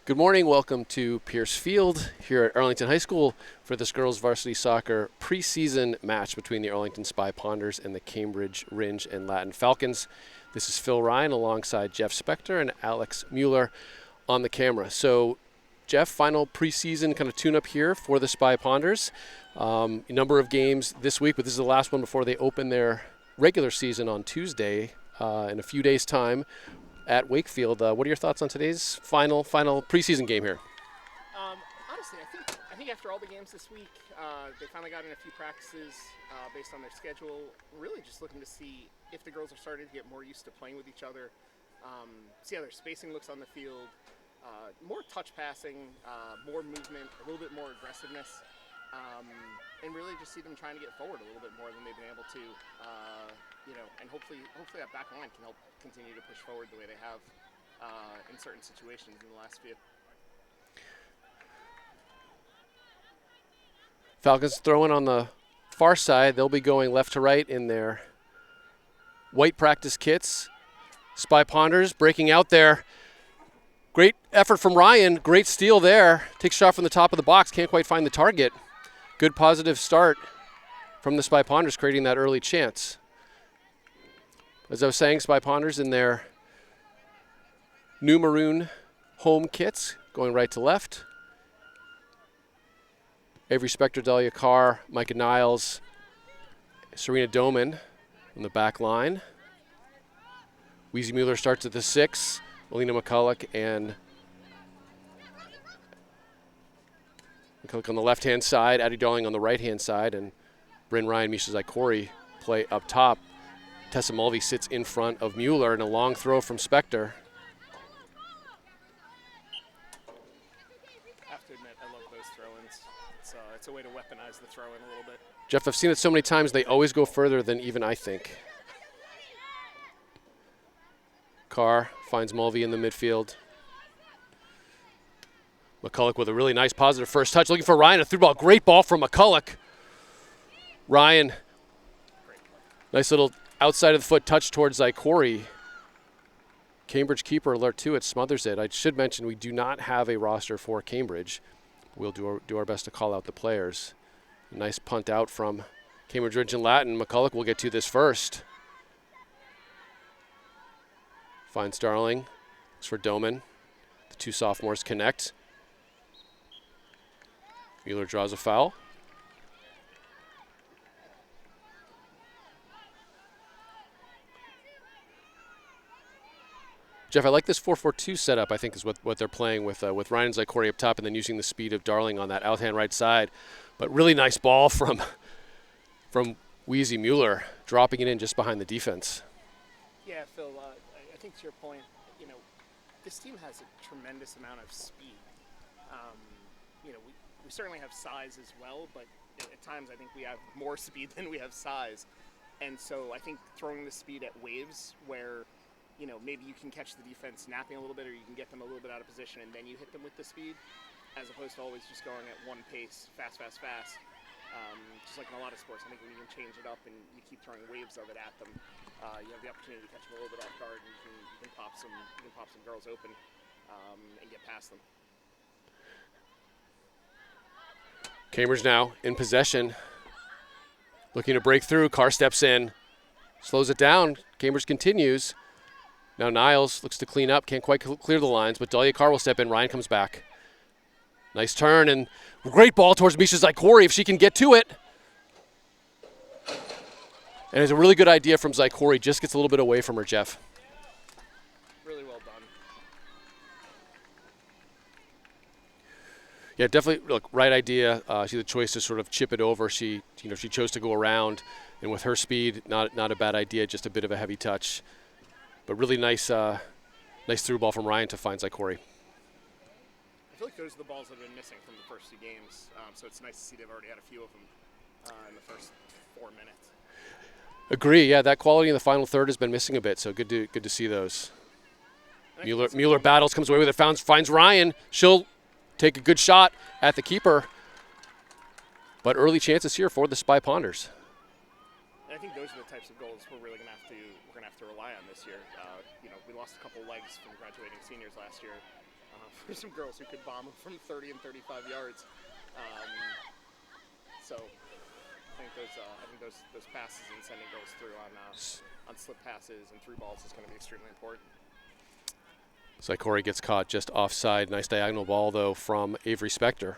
Good morning. Welcome to Pierce Field here at Arlington High School for this girls varsity soccer preseason match between the Arlington Spy Ponders and the Cambridge Rindge and Latin Falcons. This is Phil Ryan alongside Jeff Spector and Alex Mueller on the camera. So, Jeff, final preseason kind of tune-up here for the Spy Ponders. A number of games this week, but this is the last one before they open their regular season on Tuesday in a few days' time at Wakefield. What are your thoughts on today's final preseason game here? Honestly, I think after all the games this week, they finally got in a few practices based on their schedule. Really just looking to see if the girls are starting to get more used to playing with each other, see how their spacing looks on the field, more touch passing, more movement, a little bit more aggressiveness, and really just see them trying to get forward a little bit more than they've been able to, and hopefully that back line can help continue to push forward the way they have in certain situations in the last few. Falcons throwing on the far side. They'll be going left to right in their white practice kits. Spy Ponders breaking out there. Great effort from Ryan. Great steal there. Takes a shot from the top of the box. Can't quite find the target. Good positive start from the Spy Ponders, creating that early chance. As I was saying, Spy Ponders in their new maroon home kits, going right to left. Avery Spector, Dahlia Carr, Micah Niles, Serena Doman on the back line. Weezy Mueller starts at the 6. Melina McCulloch and McCulloch on the left-hand side, Addie Darling on the right-hand side, and Bryn Ryan, Misha Zykori play up top. Tessa Mulvey sits in front of Mueller, and a long throw from Spector. I have to admit, I love those throw-ins. It's a way to weaponize the throw-in a little bit. Jeff, I've seen it so many times, they always go further than even I think. Carr finds Mulvey in the midfield. McCulloch with a really nice positive first touch. Looking for Ryan, a through ball. Great ball from McCulloch. Ryan, nice little outside of the foot touch towards Zykori. Cambridge keeper alert to it, smothers it. I should mention we do not have a roster for Cambridge. We'll do our best to call out the players. Nice punt out from Cambridge Rindge and Latin. McCulloch will get to this first. Finds Darling. It's for Doman. The two sophomores connect. Mueller draws a foul. Jeff, I like this 4-4-2 setup. I think is what they're playing with Ryan and Zykori up top, and then using the speed of Darling on that out-hand right side. But really nice ball from Weezy Mueller, dropping it in just behind the defense. Yeah, Phil, I think to your point, this team has a tremendous amount of speed. We certainly have size as well, but at times I think we have more speed than we have size. And so I think throwing the speed at waves where, maybe you can catch the defense napping a little bit, or you can get them a little bit out of position and then you hit them with the speed, as opposed to always just going at one pace, fast. Just like in a lot of sports, I think when you can change it up and you keep throwing waves of it at them, you have the opportunity to catch them a little bit off guard, and you can pop some girls open and get past them. Cambridge now in possession, looking to break through. Carr steps in, slows it down. Cambridge continues. Now Niles looks to clean up, can't quite clear the lines, but Dahlia Carr will step in. Ryan comes back. Nice turn and great ball towards Misha Zykori if she can get to it. And it's a really good idea from Zykori, just gets a little bit away from her, Jeff. Really well done. Yeah, definitely. Look, right idea. She had the choice to sort of chip it over. She chose to go around, and with her speed, not a bad idea. Just a bit of a heavy touch, but really nice through ball from Ryan to find Zykori. I feel like those are the balls that have been missing from the first two games, so it's nice to see they've already had a few of them in the first 4 minutes. Agree. Yeah, that quality in the final third has been missing a bit, so good to see those. Mueller battles, comes away with it, finds Ryan. She'll take a good shot at the keeper, but early chances here for the Spy Ponders. And I think those are the types of goals we're really gonna have to rely on this year. We lost a couple legs from graduating seniors last year, for some girls who could bomb from 30 and 35 yards. So I think those passes and sending girls through on slip passes and through balls is going to be extremely important. Zykori gets caught just offside. Nice diagonal ball, though, from Avery Spector.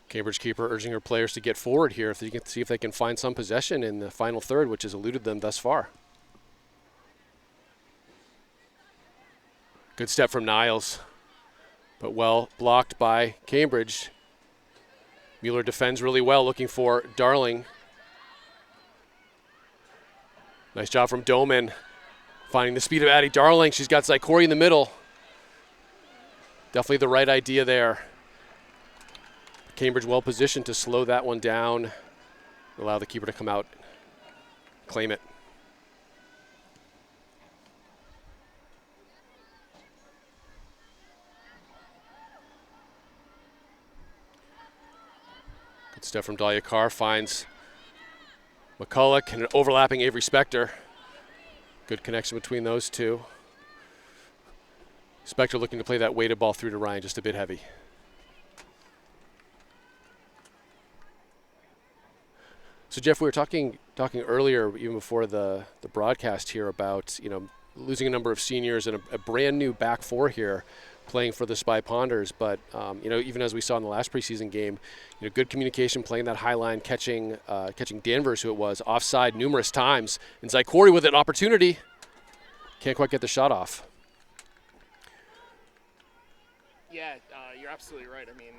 Cambridge keeper urging her players to get forward here if they can see if they can find some possession in the final third, which has eluded them thus far. Good step from Niles, but well blocked by Cambridge. Mueller defends really well, looking for Darling. Nice job from Doman, finding the speed of Addie Darling. She's got Zykori in the middle. Definitely the right idea there. Cambridge well positioned to slow that one down, allow the keeper to come out, claim it. Good stuff from Dahlia Carr, finds McCulloch and an overlapping Avery Spector. Good connection between those two. Spector looking to play that weighted ball through to Ryan, just a bit heavy. So Jeff, we were talking earlier, even before the broadcast here, about losing a number of seniors and a brand new back four here, playing for the Spy Ponders. But even as we saw in the last preseason game, good communication, playing that high line, catching Danvers, who it was, offside numerous times, and Zykori with an opportunity, can't quite get the shot off. Yeah, you're absolutely right. I mean,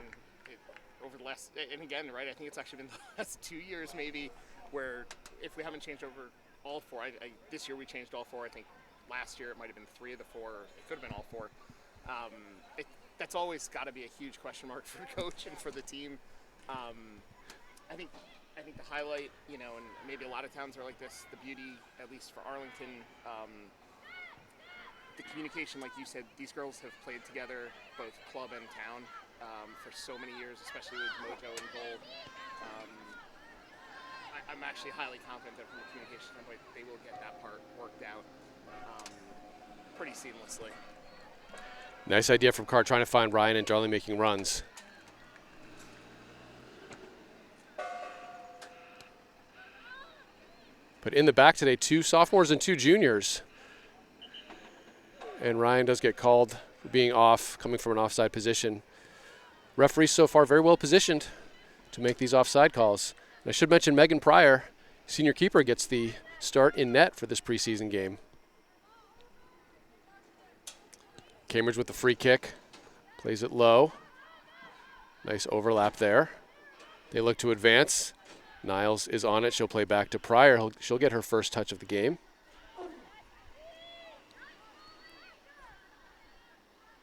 over the last, and again, right, I think it's actually been the last 2 years maybe, where if we haven't changed over all four, this year we changed all four. I think last year it might have been 3 of the 4. It could have been all 4. That's always got to be a huge question mark for the coach and for the team. I think the highlight, and maybe a lot of towns are like this, the beauty, at least for Arlington, the communication, like you said, these girls have played together, both club and town, for so many years, especially with Mojo and goal. I'm actually highly confident that from a communication standpoint, they will get that part worked out pretty seamlessly. Nice idea from Carr, trying to find Ryan and Darling making runs. But in the back today, 2 sophomores and 2 juniors. And Ryan does get called for being off, coming from an offside position. Referees so far very well positioned to make these offside calls. And I should mention Megan Pryor, senior keeper, gets the start in net for this preseason game. Cambridge with the free kick, plays it low. Nice overlap there. They look to advance. Niles is on it. She'll play back to Pryor. She'll get her first touch of the game.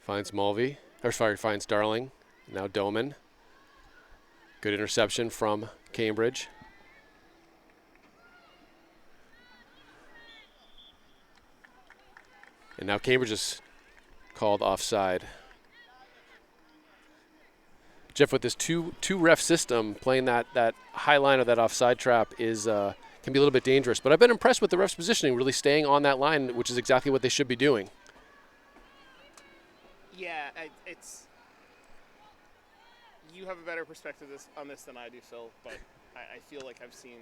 Finds finds Darling. Now Doman. Good interception from Cambridge. And now Cambridge is called offside. Jeff, with this two ref system, playing that high line of that offside trap is can be a little bit dangerous. But I've been impressed with the refs' positioning, really staying on that line, which is exactly what they should be doing. Yeah, you have a better perspective on this than I do, Phil, but I feel like I've seen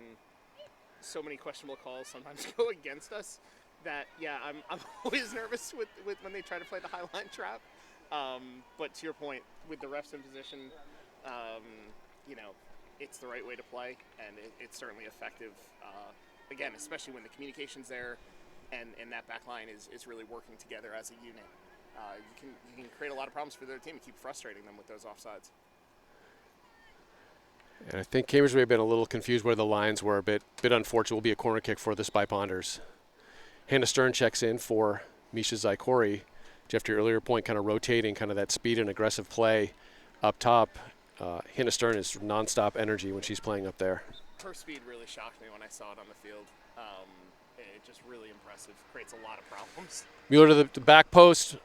so many questionable calls sometimes go against us that, yeah, I'm always nervous with when they try to play the high line trap. But to your point, with the refs in position, it's the right way to play, and it's certainly effective. Again, especially when the communication's there and that back line is really working together as a unit. You can create a lot of problems for their team and keep frustrating them with those offsides. And I think Cambridge may have been a little confused where the lines were, a bit unfortunate. Will be a corner kick for the Spy Ponders. Hannah Stern checks in for Misha Zykori. Jeff, to your earlier point, kind of rotating, kind of that speed and aggressive play up top. Hannah Stern is nonstop energy when she's playing up there. Her speed really shocked me when I saw it on the field. It's just really impressive. Creates a lot of problems. Mueller to the back post.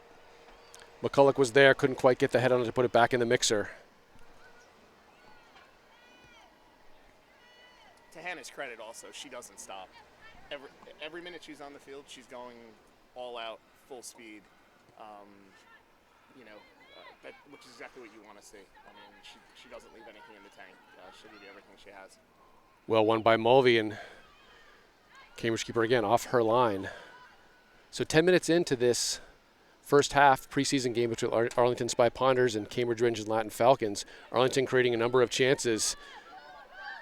McCulloch was there, couldn't quite get the head on it to put it back in the mixer. To Hannah's credit also, she doesn't stop. every minute she's on the field, she's going all out, full speed. Which is exactly what you want to see. I mean, she doesn't leave anything in the tank. She'll give you everything she has. Well won by Mulvey, and Cambridge keeper again off her line. So 10 minutes into this first half preseason game between Arlington Spy Ponders and Cambridge Rindge and Latin Falcons. Arlington creating a number of chances,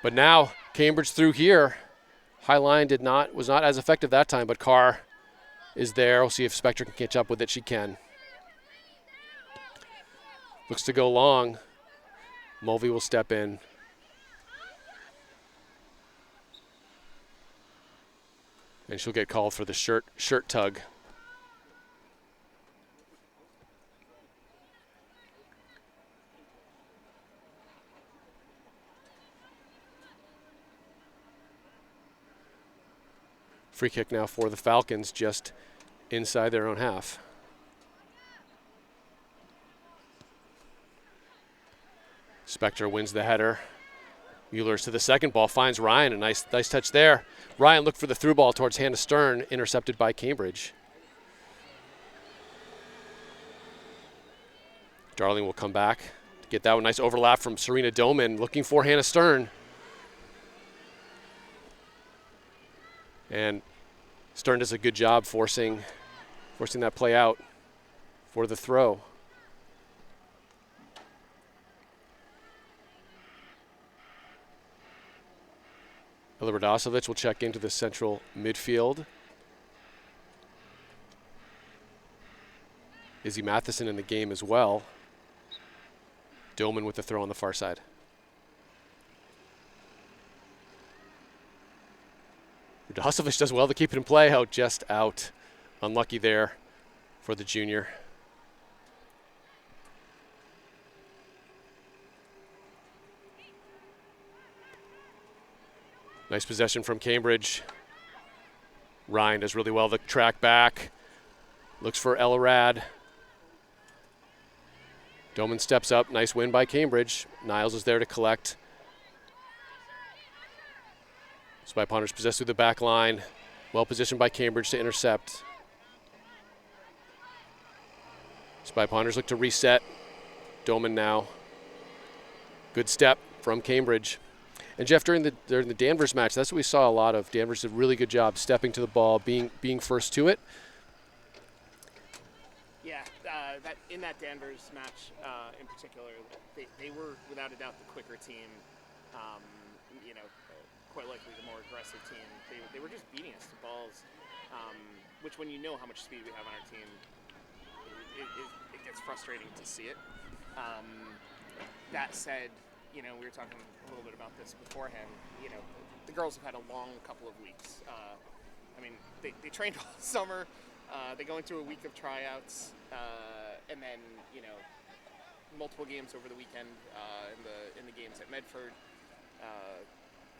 but now Cambridge through here. High line was not as effective that time, but Carr is there. We'll see if Spector can catch up with it. She can. Looks to go long. Mulvey will step in. And she'll get called for the shirt tug. Free kick now for the Falcons, just inside their own half. Spector wins the header. Mueller's to the second ball, finds Ryan, a nice touch there. Ryan looked for the through ball towards Hannah Stern, intercepted by Cambridge. Darling will come back to get that one. Nice overlap from Serena Doman, looking for Hannah Stern. And Stern does a good job forcing that play out for the throw. Radoslovich will check into the central midfield. Izzy Matheson in the game as well. Doman with the throw on the far side. Radoslovich does well to keep it in play. Just out. Unlucky there for the junior. Nice possession from Cambridge. Ryan does really well to track back. Looks for Elrad. Doman steps up. Nice win by Cambridge. Niles is there to collect. Spy Ponders possessed through the back line. Well positioned by Cambridge to intercept. Spy Ponders look to reset. Doman now. Good step from Cambridge. And Jeff, during the Danvers match, that's what we saw a lot of. Danvers did a really good job stepping to the ball, being first to it. Yeah, in that Danvers match in particular, they were without a doubt the quicker team. Quite likely the more aggressive team. They were just beating us to balls, which when you know how much speed we have on our team, it gets frustrating to see it. That said, we were talking a little bit about this beforehand. The girls have had a long couple of weeks. They trained all summer. They go into a week of tryouts, and then multiple games over the weekend in the games at Medford.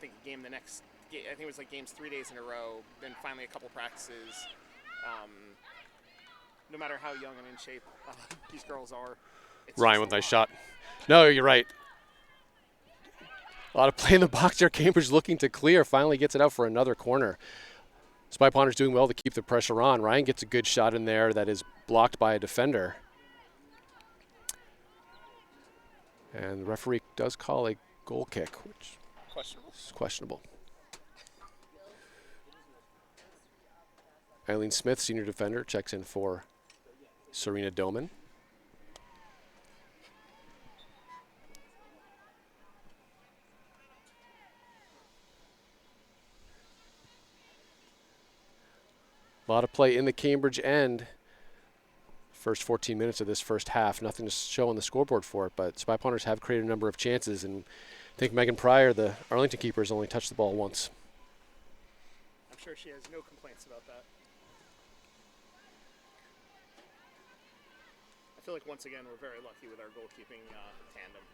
I think it was like games 3 days in a row. Then finally a couple practices. No matter how young and in shape these girls are. Ryan with a nice shot. No, you're right. A lot of play in the box there. Cambridge looking to clear. Finally gets it out for another corner. Spy Ponders doing well to keep the pressure on. Ryan gets a good shot in there that is blocked by a defender. And the referee does call a goal kick, which is questionable. Eileen Smith, senior defender, checks in for Serena Doman. A lot of play in the Cambridge end. First 14 minutes of this first half. Nothing to show on the scoreboard for it, but Spy Ponders have created a number of chances, and I think Megan Pryor, the Arlington keeper, has only touched the ball once. I'm sure she has no complaints about that. I feel like once again we're very lucky with our goalkeeping tandem.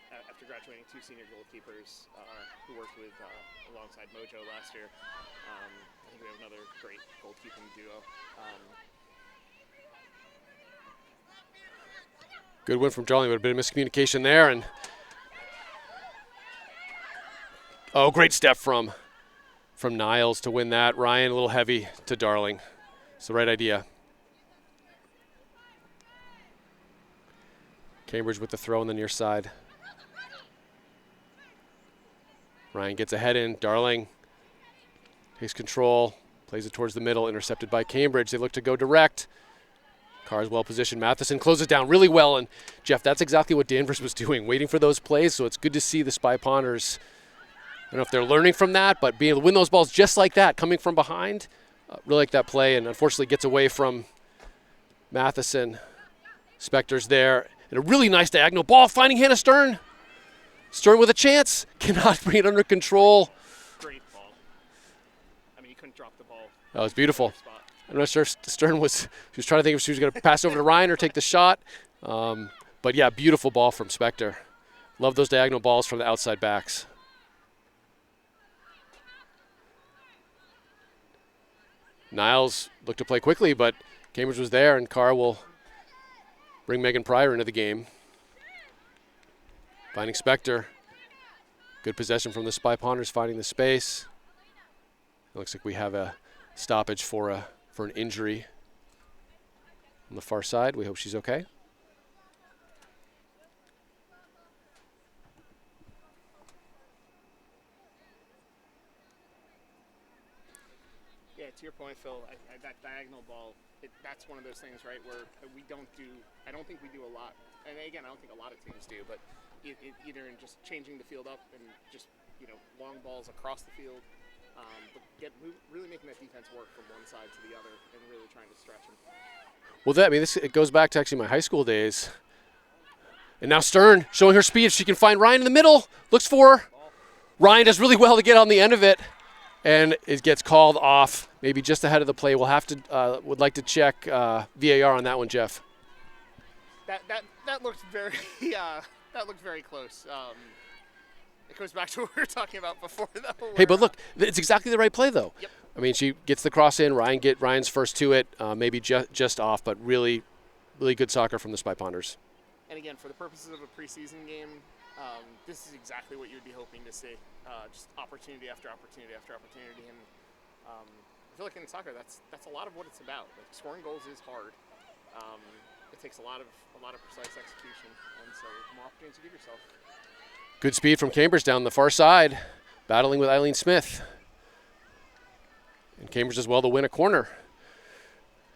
After graduating 2 senior goalkeepers who worked with alongside Mojo last year, I think we have another great goalkeeping duo. Good win from Darling, but a bit of miscommunication there. And great step from from Niles to win that. Ryan a little heavy to Darling. It's the right idea. Cambridge with the throw on the near side. Ryan gets ahead in. Darling takes control, plays it towards the middle, intercepted by Cambridge. They look to go direct. Carr's well positioned. Matheson closes down really well. And Jeff, that's exactly what Danvers was doing, waiting for those plays. So it's good to see the Spy Ponders. I don't know if they're learning from that, but being able to win those balls just like that, coming from behind. Really like that play, and unfortunately gets away from Matheson. Spector's there. And a really nice diagonal ball, finding Hannah Stern. Stern with a chance. Cannot bring it under control. Great ball. I mean, you couldn't drop the ball. That was beautiful. I'm not sure Stern was trying to think if she was going to pass over to Ryan or take the shot. But yeah, beautiful ball from Spector. Love those diagonal balls from the outside backs. Niles looked to play quickly, but Cambridge was there, and Carr will bring Megan Pryor into the game. Finding Spector. Good possession from the Spy Ponders, finding the space. It looks like we have a stoppage for an injury on the far side. We hope she's okay. Yeah, to your point, Phil, that diagonal ball, that's one of those things, right, where we don't do, I don't think we do a lot. And again, I don't think a lot of teams do, but either in just changing the field up and just, long balls across the field, but really making that defense work from one side to the other and really trying to stretch them. Well, it goes back to actually my high school days. And now Stern showing her speed. If she can find Ryan in the middle, looks for her. Ryan does really well to get on the end of it. And it gets called off, maybe just ahead of the play. We'll have to, would like to check VAR on that one, Jeff. That looked very, that looked very close. It goes back to what we were talking about before, though. Hey, but look, it's exactly the right play, though. Yep. I mean, she gets the cross in. Ryan's first to it, maybe just off, but really, really good soccer from the Spy Ponders. And again, for the purposes of a preseason game, this is exactly what you'd be hoping to see. Just opportunity after opportunity after opportunity, and I feel like in soccer, that's a lot of what it's about. Like, scoring goals is hard. It takes a lot of precise execution, and so more opportunities to give yourself. Good speed from Cambridge down the far side, battling with Eileen Smith. And Cambridge does well to win a corner.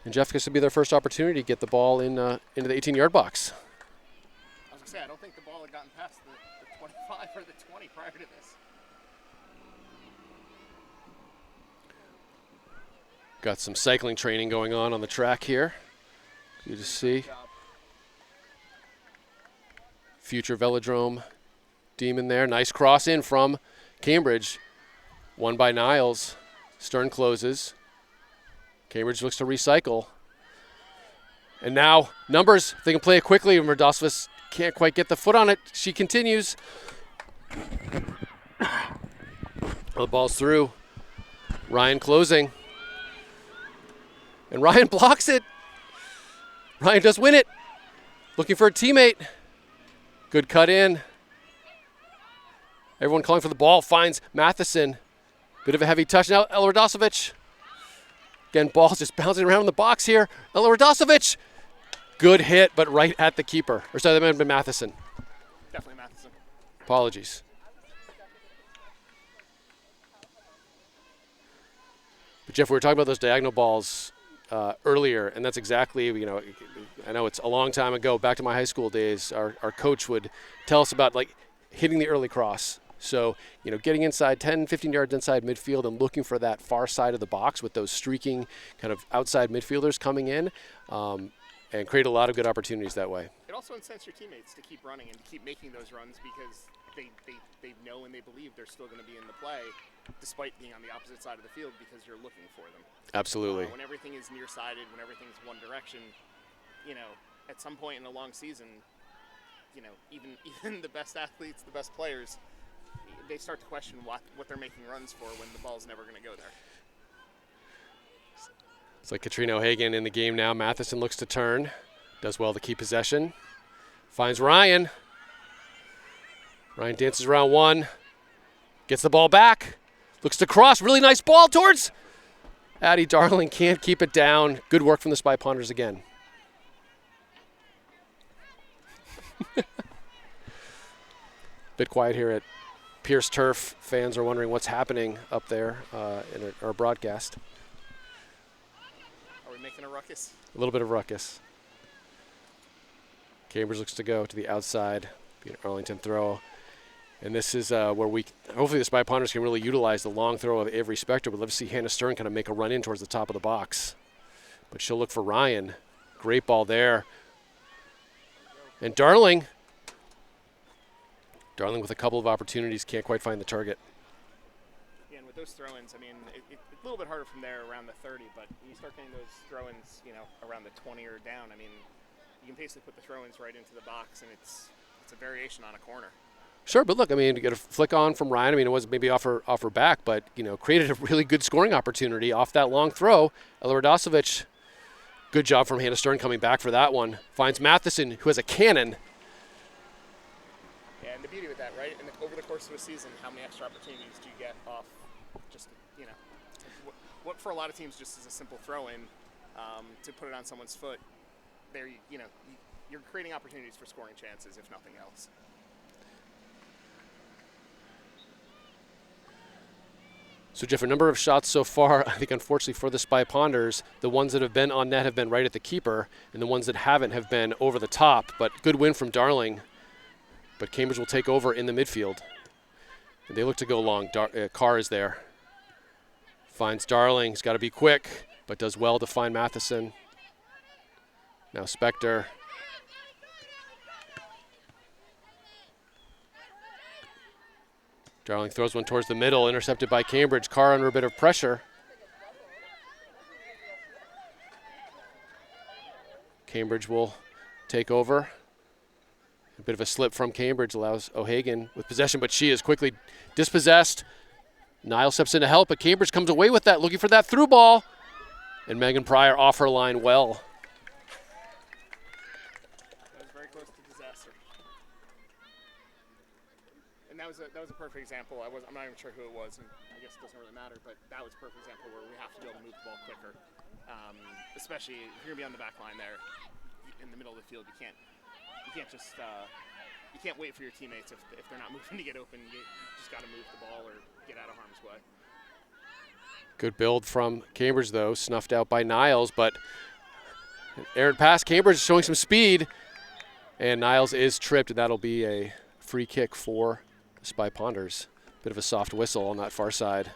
And Jeff gets to be their first opportunity to get the ball into the 18-yard box. I was going to say, I don't think the ball had gotten past the 25 or the 20 prior to this. Got some cycling training going on the track here. Good to see. Future Velodrome Demon there. Nice cross in from Cambridge. Won by Niles. Stern closes. Cambridge looks to recycle. And now numbers, if they can play it quickly, and Radoslovich can't quite get the foot on it. She continues. The ball's through. Ryan closing. And Ryan blocks it. Ryan does win it. Looking for a teammate. Good cut in. Everyone calling for the ball. Finds Matheson. Bit of a heavy touch now. Ella Radoslovich. Again, ball's just bouncing around in the box here. Ella Radoslovich. Good hit, but right at the keeper. Or sorry, that might have been Matheson. Definitely Matheson. Apologies. But Jeff, we were talking about those diagonal balls earlier, and that's exactly, I know it's a long time ago, back to my high school days, our coach would tell us about like hitting the early cross. So, getting inside 10, 15 yards inside midfield and looking for that far side of the box with those streaking kind of outside midfielders coming in and create a lot of good opportunities that way. It also incents your teammates to keep running and to keep making those runs because they know and they believe they're still going to be in the play despite being on the opposite side of the field because you're looking for them. Absolutely. When everything is nearsighted, when everything's one direction, at some point in a long season, even the best athletes, the best players, they start to question what they're making runs for when the ball's never going to go there. It's like Katrina O'Hagan in the game now. Matheson looks to turn. Does well to keep possession. Finds Ryan. Ryan dances around one. Gets the ball back. Looks to cross. Really nice ball towards Addie Darling. Can't keep it down. Good work from the Spy Ponders again. Bit quiet here at Pierce Turf. Fans are wondering what's happening up there in our broadcast. Are we making a ruckus? A little bit of ruckus. Cambridge looks to go to the outside. Be an Arlington throw. And this is where hopefully the Spy Ponders can really utilize the long throw of Avery Spector. We'd love to see Hannah Stern kind of make a run in towards the top of the box. But she'll look for Ryan. Great ball there. And Darling with a couple of opportunities, can't quite find the target. Yeah, and with those throw-ins, I mean, it's a little bit harder from there around the 30, but when you start getting those throw-ins, around the 20 or down, I mean, you can basically put the throw-ins right into the box, and it's a variation on a corner. Sure, but look, I mean, to get a flick on from Ryan, I mean, it was maybe off her back, but, created a really good scoring opportunity off that long throw. Ella Radoslovich, good job from Hannah Stern coming back for that one. Finds Matheson, who has a cannon. Yeah, and the beauty with that, right, and over the course of a season, how many extra opportunities do you get off just, what for a lot of teams just is a simple throw-in to put it on someone's foot. There, you're creating opportunities for scoring chances, if nothing else. So, Jeff, a number of shots so far, I think, unfortunately for the Spy Ponders, the ones that have been on net have been right at the keeper, and the ones that haven't have been over the top. But good win from Darling. But Cambridge will take over in the midfield. And they look to go long. Carr is there. Finds Darling. He's got to be quick, but does well to find Matheson. Now Spector. Darling throws one towards the middle, intercepted by Cambridge. Carr under a bit of pressure. Cambridge will take over. A bit of a slip from Cambridge allows O'Hagan with possession, but she is quickly dispossessed. Niles steps in to help, but Cambridge comes away with that, looking for that through ball. And Megan Pryor off her line well. That was very close to disaster. And that was a perfect example. I'm not even sure who it was, and I guess it doesn't really matter, but that was a perfect example where we have to be able to move the ball quicker. Especially if you're going to be on the back line there in the middle of the field, you can't just you can't wait for your teammates if they're not moving to get open. You just got to move the ball or get out of harm's way. Good build from Cambridge, though, snuffed out by Niles, but errant pass. Cambridge showing some speed, and Niles is tripped, and that'll be a free kick for the Spy Ponders. Bit of a soft whistle on that far side.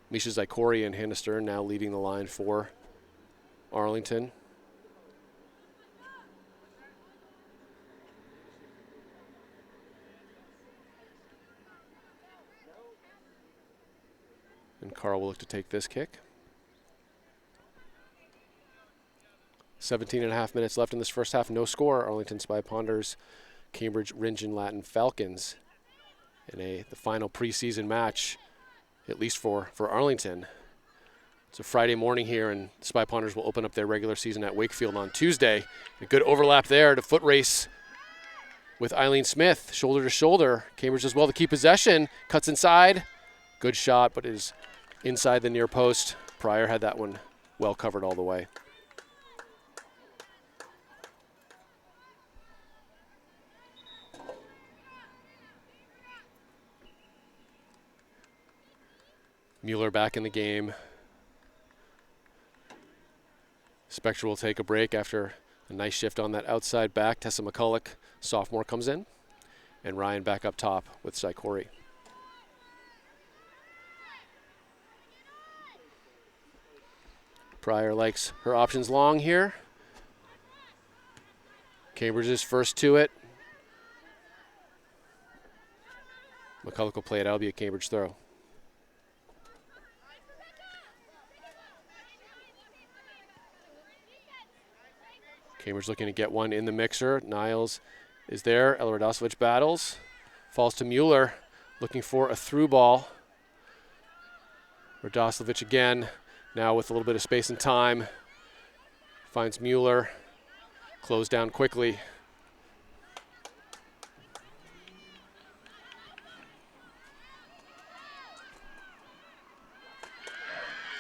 Misha Zykori and Hannah Stern now leading the line for Arlington. And Carl will look to take this kick. 17.5 minutes left in this first half. No score. Arlington Spy Ponders, Cambridge Rindge and Latin Falcons in the final preseason match, at least for Arlington. It's a Friday morning here, and Spy Ponders will open up their regular season at Wakefield on Tuesday. A good overlap there to foot race with Eileen Smith, shoulder to shoulder. Cambridge does well to keep possession, cuts inside. Good shot, but is inside the near post. Pryor had that one well covered all the way. Mueller back in the game. Spector will take a break after a nice shift on that outside back. Tessa McCulloch, sophomore, comes in. And Ryan back up top with Zykori. Pryor likes her options long here. Cambridge is first to it. McCulloch will play it out. It'll be a Cambridge throw. Cambridge looking to get one in the mixer. Niles is there. Ella Radoslovich battles. Falls to Mueller, looking for a through ball. Radoslovich again, now with a little bit of space and time. Finds Mueller. Closed down quickly.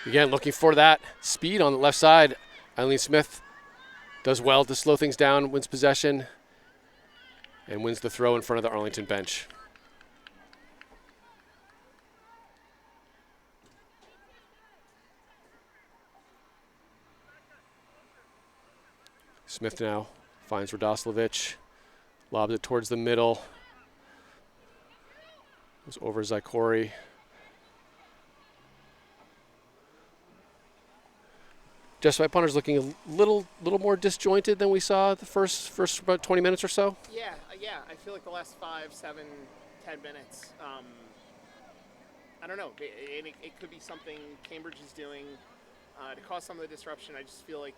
Again, looking for that speed on the left side. Eileen Smith does well to slow things down, wins possession, and wins the throw in front of the Arlington bench. Smith now finds Radoslovich, lobs it towards the middle. Goes over Zykori. Jeff, Spy Punter's looking a little more disjointed than we saw the first about 20 minutes or so. Yeah. I feel like the last 5, 7, 10 minutes. I don't know. It could be something Cambridge is doing to cause some of the disruption. I just feel like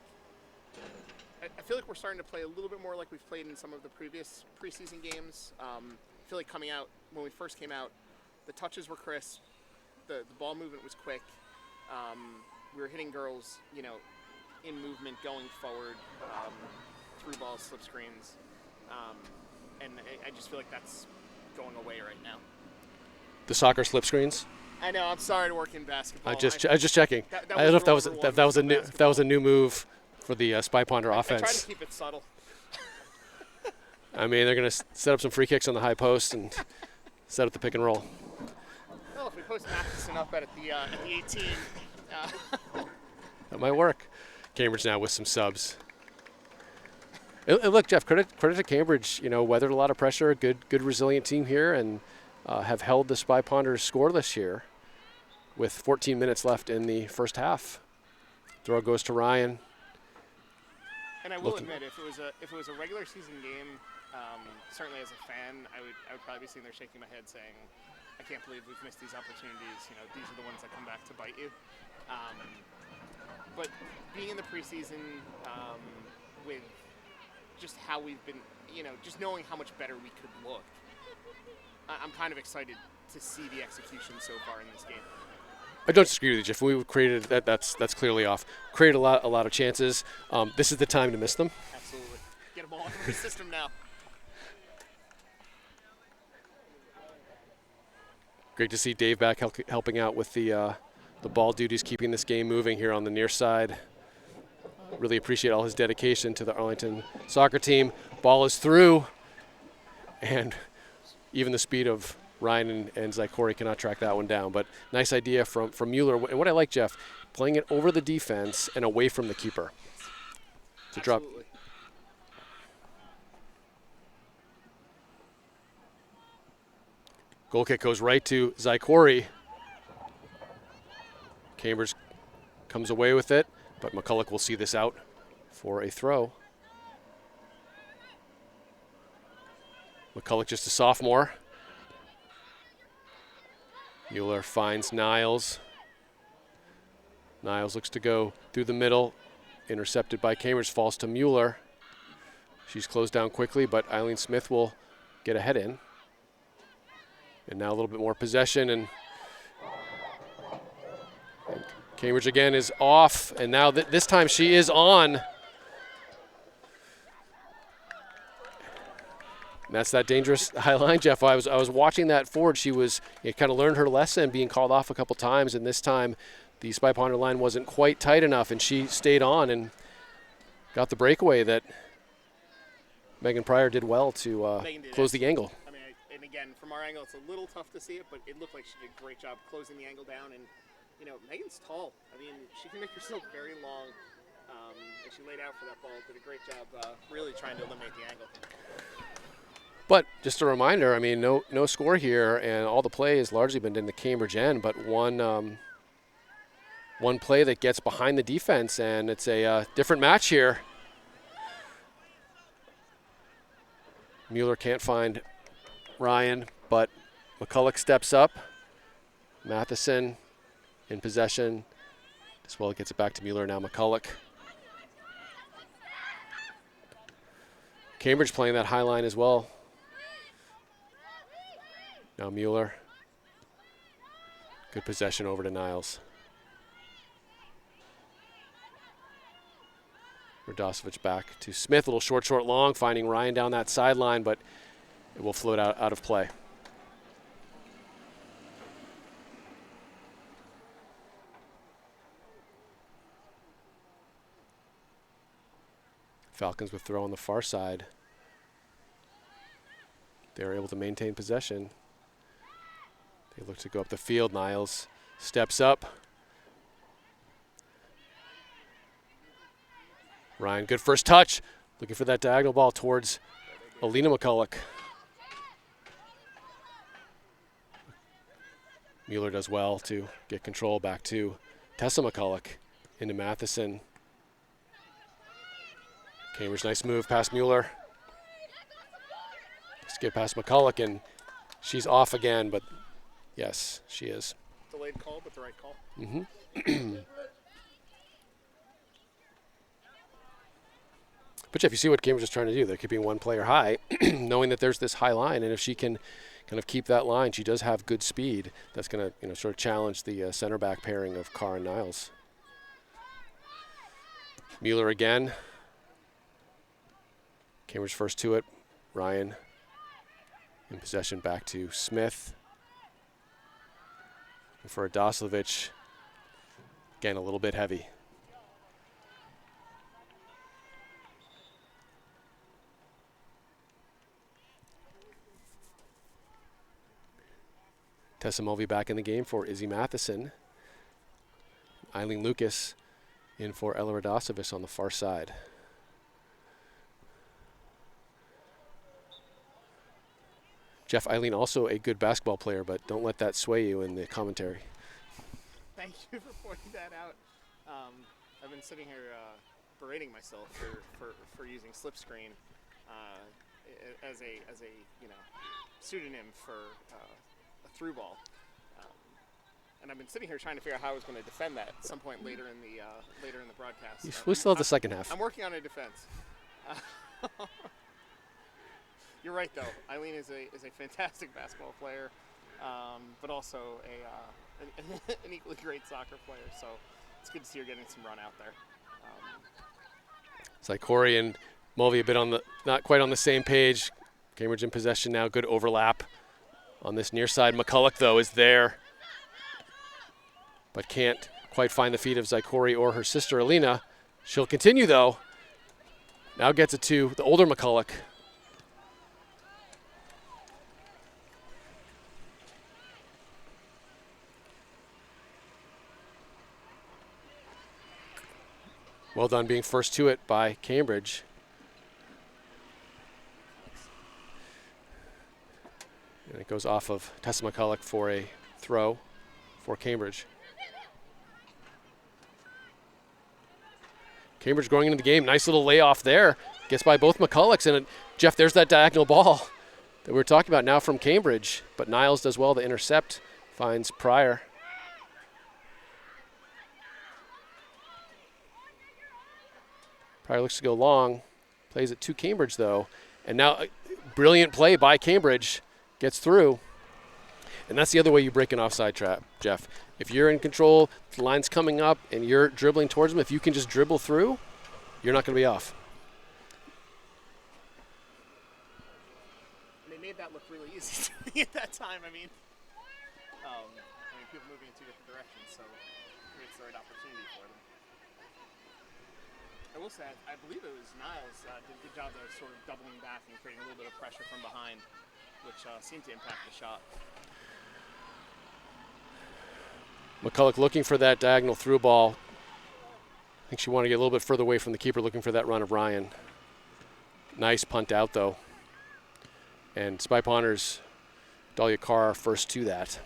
we're starting to play a little bit more like we've played in some of the previous preseason games. I feel like coming out when we first came out, the touches were crisp, the ball movement was quick. We were hitting girls, in movement, going forward, through balls, slip screens, and I just feel like that's going away right now. The soccer slip screens. I know. I'm sorry to work in basketball. I was just checking. I don't know if that was a new move for the Spy Ponder offense. I try to keep it subtle. I mean, they're going to set up some free kicks on the high post and set up the pick and roll. Well, if we post Matheson up at the 18. That might work. Cambridge now with some subs. And look, Jeff, credit to Cambridge. Weathered a lot of pressure. Good resilient team here, and have held the Spy Ponders scoreless here, with 14 minutes left in the first half. Throw goes to Ryan. And I will admit, if it was a regular season game, certainly as a fan, I would probably be sitting there shaking my head, saying, I can't believe we've missed these opportunities. These are the ones that come back to bite you. But being in the preseason, with just how we've been, just knowing how much better we could look, I'm kind of excited to see the execution so far in this game. I don't disagree with you, Jeff. We created that's clearly off. Created a lot of chances. This is the time to miss them. Absolutely. Get them all into the system now. Great to see Dave back helping out with the ball duties, keeping this game moving here on the near side. Really appreciate all his dedication to the Arlington soccer team. Ball is through, and even the speed of Ryan and Zykori cannot track that one down. But nice idea from Mueller. And what I like, Jeff, playing it over the defense and away from the keeper. To drop. Goal kick goes right to Zykori. Cambridge comes away with it, but McCulloch will see this out for a throw. McCulloch just a sophomore. Mueller finds Niles. Niles looks to go through the middle. Intercepted by Cambridge, falls to Mueller. She's closed down quickly, but Eileen Smith will get a head in. And now a little bit more possession, and Cambridge again is off, and now this time she is on. And that's that dangerous high line, Jeff. I was watching that forward. She was kind of learned her lesson, being called off a couple times, and this time the Spy Ponder line wasn't quite tight enough, and she stayed on and got the breakaway that Megan Pryor did well to close the angle. I mean, and again, from our angle, it's a little tough to see it, but it looked like she did a great job closing the angle down. And Megan's tall. I mean, she can make herself very long. And she laid out for that ball. Did a great job really trying to eliminate the angle. But just a reminder, I mean, no score here, and all the play has largely been in the Cambridge end, but one play that gets behind the defense, and it's a different match here. Mueller can't find Ryan, but McCulloch steps up. Matheson in possession. As well, gets it back to Mueller, now McCulloch. Cambridge playing that high line as well. Now Mueller. Good possession over to Niles. Radoslovich back to Smith. A little short, long, finding Ryan down that sideline, but it will float out of play. Falcons with throw on the far side. They're able to maintain possession. They look to go up the field. Niles steps up. Ryan, good first touch. Looking for that diagonal ball towards Alina McCulloch. Mueller does well to get control back to Tessa McCulloch into Matheson. Cambridge, nice move past Mueller. Skip past McCulloch, and she's off again, but yes, she is. Delayed call, but the right call. Mm-hmm. But Jeff, you see what Cambridge is trying to do. They're keeping one player high, knowing that there's this high line, and if she can kind of keep that line, she does have good speed. That's going to sort of challenge the center back pairing of Carr and Niles. Mueller again. Cambridge first to it. Ryan in possession back to Smith. And for Radoslovich, again a little bit heavy. Tessa Mulvey back in the game for Izzy Matheson. Eileen Lucas in for Ella Radoslovich on the far side. Jeff, Eileen also a good basketball player, but don't let that sway you in the commentary. Thank you for pointing that out. I've been sitting here berating myself for using slipscreen as a pseudonym for a through ball, and I've been sitting here trying to figure out how I was going to defend that at some point later in the broadcast. We still have the second half. I'm working on a defense. You're right, though. Eileen is a fantastic basketball player, but also an equally great soccer player. So it's good to see her getting some run out there. It's like Corey and Mulvey a bit not quite on the same page. Cambridge in possession now. Good overlap on this near side. McCulloch, though, is there, but can't quite find the feet of Zykori or her sister Alina. She'll continue, though. Now gets it to the older McCulloch. Well done being first to it by Cambridge. And it goes off of Tessa McCulloch for a throw for Cambridge. Cambridge going into the game. Nice little layoff there. Gets by both McCullochs. And Jeff, there's that diagonal ball that we were talking about now from Cambridge. But Niles does well to intercept. Finds Pryor. Pryor looks to go long. Plays it to Cambridge, though. And now a brilliant play by Cambridge. Gets through. And that's the other way you break an offside trap, Jeff. If you're in control, the line's coming up, and you're dribbling towards them, if you can just dribble through, you're not going to be off. They made that look really easy to me at that time. I mean, people moving in two different directions, so it creates the right opportunity for them. I will say, I believe it was Niles did a good job of sort of doubling back and creating a little bit of pressure from behind, which seemed to impact the shot. McCulloch looking for that diagonal through ball. I think she wanted to get a little bit further away from the keeper, looking for that run of Ryan. Nice punt out, though. And Spy Ponders, Dahlia Carr first to that.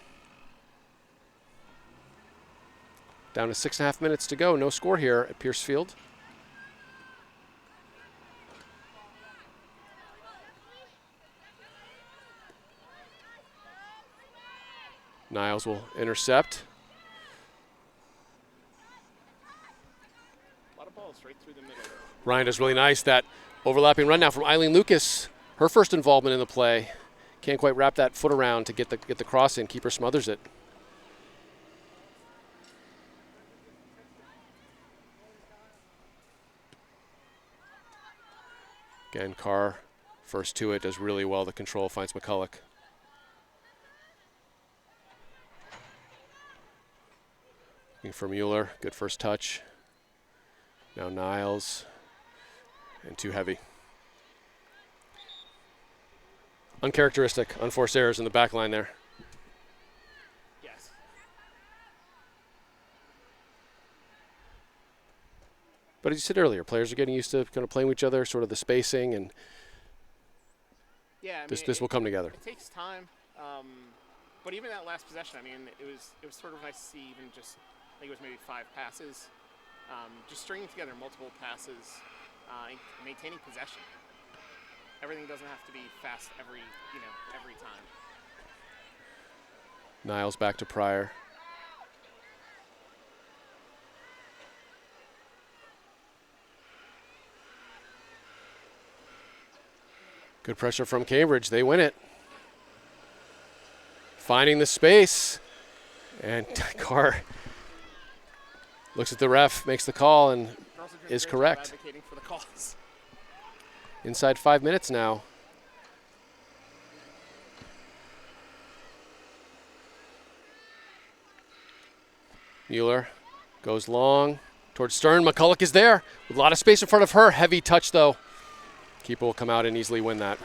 Down to 6.5 minutes to go. No score here at Pierce Field. Niles will intercept. A lot of balls right through the middle. Ryan does really nice. That overlapping run now from Eileen Lucas. Her first involvement in the play. Can't quite wrap that foot around to get the cross in. Keeper smothers it. Again, Carr first to it, does really well to control, finds McCulloch. Looking for Mueller, good first touch. Now Niles and too heavy. Uncharacteristic, unforced errors in the back line there. Yes. But as you said earlier, players are getting used to kind of playing with each other, sort of the spacing, and yeah, I mean, this will come together. It takes time, but even that last possession, I mean, it was sort of nice to see even just, I think it was maybe 5 passes, just stringing together multiple passes, and maintaining possession. Everything doesn't have to be fast every time. Niles back to Pryor. Good pressure from Cambridge. They win it. Finding the space. And Carr looks at the ref, makes the call, and is correct. Advocating for the calls. Inside 5 minutes now. Mueller goes long towards Stern. McCulloch is there with a lot of space in front of her. Heavy touch, though. Keeper will come out and easily win that.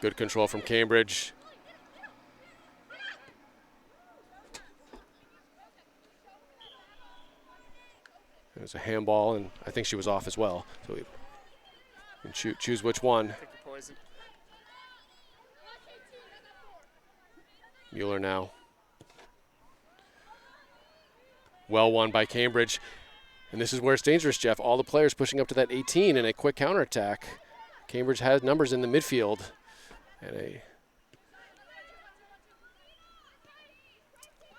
Good control from Cambridge. It was a handball, and I think she was off as well. So we can choose which one. Pick your poison. Mueller now. Well won by Cambridge. And this is where it's dangerous, Jeff. All the players pushing up to that 18 in a quick counterattack. Cambridge has numbers in the midfield. And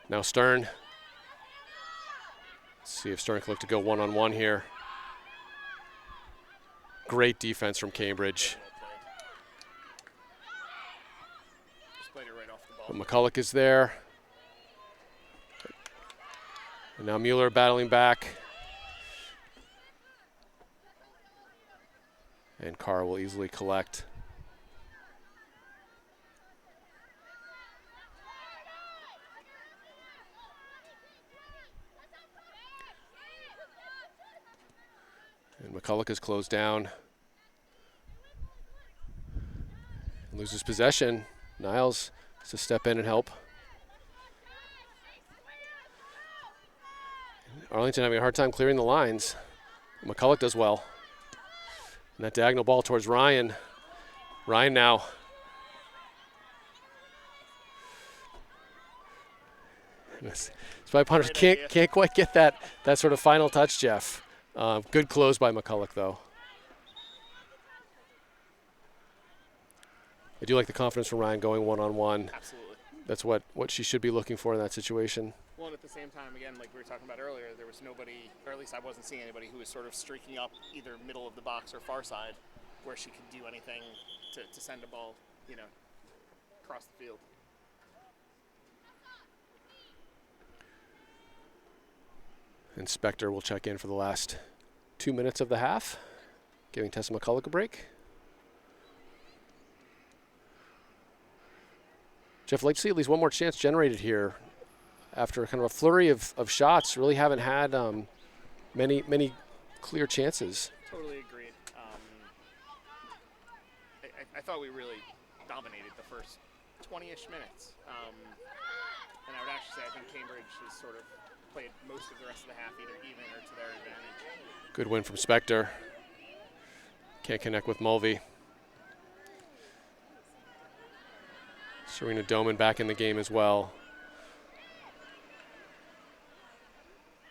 now Stern. Let's see if Stern can look to go one-on-one here. Great defense from Cambridge. Just played it right off the ball. But McCulloch is there. And now Mueller battling back. And Carr will easily collect. And McCulloch is closed down. Loses possession. Niles has to step in and help. Arlington having a hard time clearing the lines. McCulloch does well. And that diagonal ball towards Ryan. Ryan now. Spy Ponders can't quite get that sort of final touch, Jeff. Good close by McCulloch, though. I do like the confidence from Ryan going one-on-one. Absolutely. That's what she should be looking for in that situation. Well, and at the same time, again, like we were talking about earlier, there was nobody, or at least I wasn't seeing anybody who was sort of streaking up either middle of the box or far side where she could do anything to send a ball, across the field. And Spector will check in for the last 2 minutes of the half, giving Tessa McCulloch a break. Jeff, I'd like to see at least one more chance generated here after kind of a flurry of shots. Really haven't had many clear chances. Totally agreed. I thought we really dominated the first 20-ish minutes. And I would actually say I think Cambridge has sort of played most of the rest of the half either even or to their advantage. Good win from Spector. Can't connect with Mulvey. Serena Doman back in the game as well.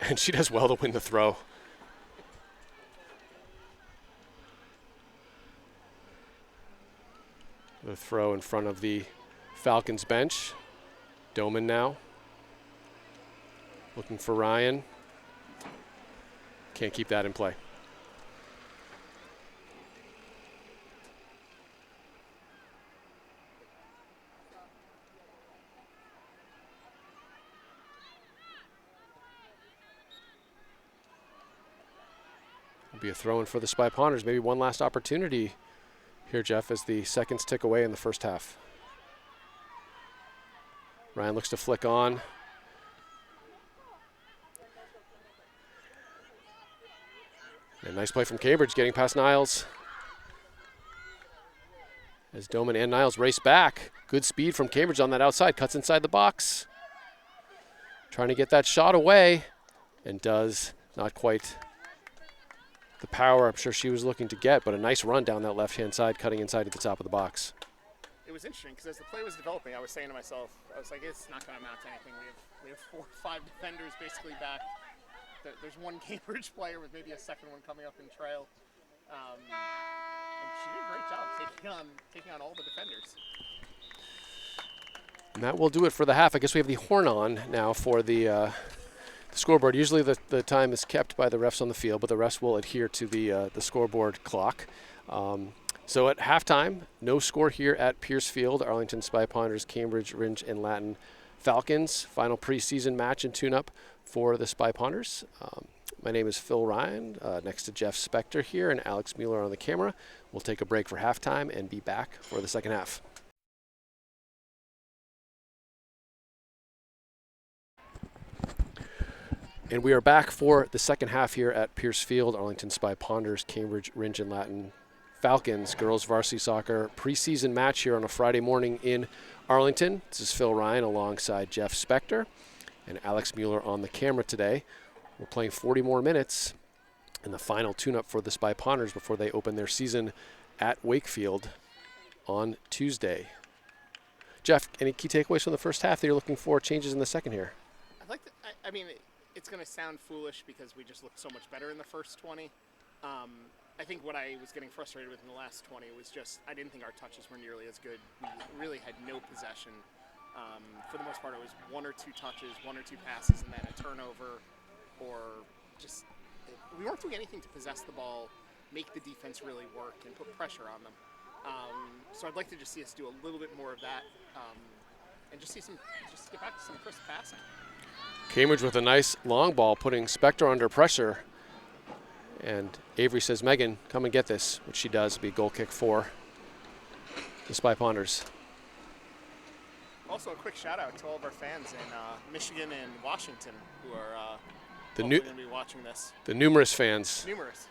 And she does well to win the throw. The throw in front of the Falcons bench. Doman now. Looking for Ryan. Can't keep that in play. Be a throw-in for the Spy Ponders. Maybe one last opportunity here, Jeff, as the seconds tick away in the first half. Ryan looks to flick on. And nice play from Cambridge, getting past Niles. As Doman and Niles race back. Good speed from Cambridge on that outside. Cuts inside the box. Trying to get that shot away. And does not quite the power I'm sure she was looking to get, but a nice run down that left-hand side, cutting inside at the top of the box. It was interesting because as the play was developing, I was saying to myself, I was like, it's not going to amount to anything. We have 4 or 5 defenders basically back. There's one Cambridge player with maybe a second one coming up in trail. And she did a great job taking on all the defenders. And that will do it for the half. I guess we have the horn on now for the scoreboard. Usually the time is kept by the refs on the field, but the refs will adhere to the scoreboard clock. So at halftime, no score here at Pierce Field. Arlington Spy Ponders, Cambridge, Rindge, and Latin Falcons. Final preseason match and tune-up for the Spy Ponders. My name is Phil Ryan, next to Jeff Spector here, and Alex Mueller on the camera. We'll take a break for halftime and be back for the second half. And we are back for the second half here at Pierce Field. Arlington Spy Ponders, Cambridge, Rindge, and Latin Falcons, girls varsity soccer preseason match here on a Friday morning in Arlington. This is Phil Ryan alongside Jeff Spector and Alex Mueller on the camera today. We're playing 40 more minutes in the final tune-up for the Spy Ponders before they open their season at Wakefield on Tuesday. Jeff, any key takeaways from the first half that you're looking for, changes in the second here? I mean, it's going to sound foolish because we just looked so much better in the first 20. I think what I was getting frustrated with in the last 20 was just I didn't think our touches were nearly as good. We really had no possession. For the most part, it was 1 or 2 touches, 1 or 2 passes, and then a turnover, or just we weren't doing anything to possess the ball, make the defense really work, and put pressure on them. So I'd like to just see us do a little bit more of that, and just get back to some crisp passing. Cambridge with a nice long ball, putting Spector under pressure. And Avery says, Megan, come and get this, which she does. Be a goal kick for the Spy Ponders. Also, a quick shout out to all of our fans in Michigan and Washington who are going to be watching this. The numerous fans. Numerous.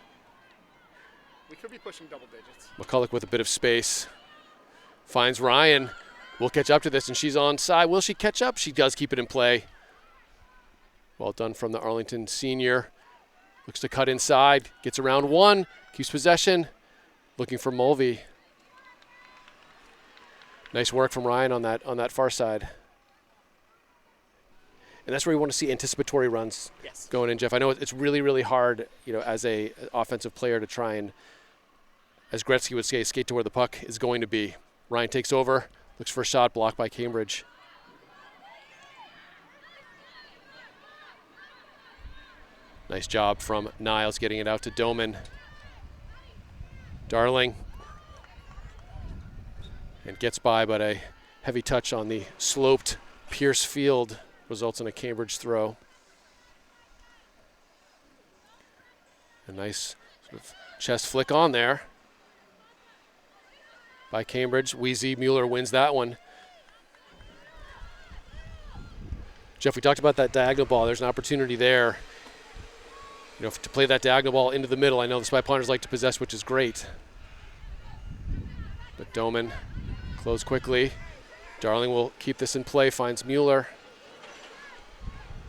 We could be pushing double digits. McCulloch with a bit of space. Finds Ryan. We'll catch up to this, and she's onside. Will she catch up? She does keep it in play. Well done from the Arlington senior. Looks to cut inside, gets around one, keeps possession, looking for Mulvey. Nice work from Ryan on that far side. And that's where you want to see anticipatory runs going in, Jeff. I know it's really, really hard, as a offensive player to try and, as Gretzky would say, skate to where the puck is going to be. Ryan takes over, looks for a shot, blocked by Cambridge. Nice job from Niles getting it out to Doman. Darling. And gets by, but a heavy touch on the sloped Pierce Field results in a Cambridge throw. A nice sort of chest flick on there by Cambridge. Wheezy Mueller wins that one. Jeff, we talked about that diagonal ball. There's an opportunity there. To play that diagonal ball into the middle. I know the Spy Ponders like to possess, which is great. But Doman close quickly. Darling will keep this in play, finds Mueller.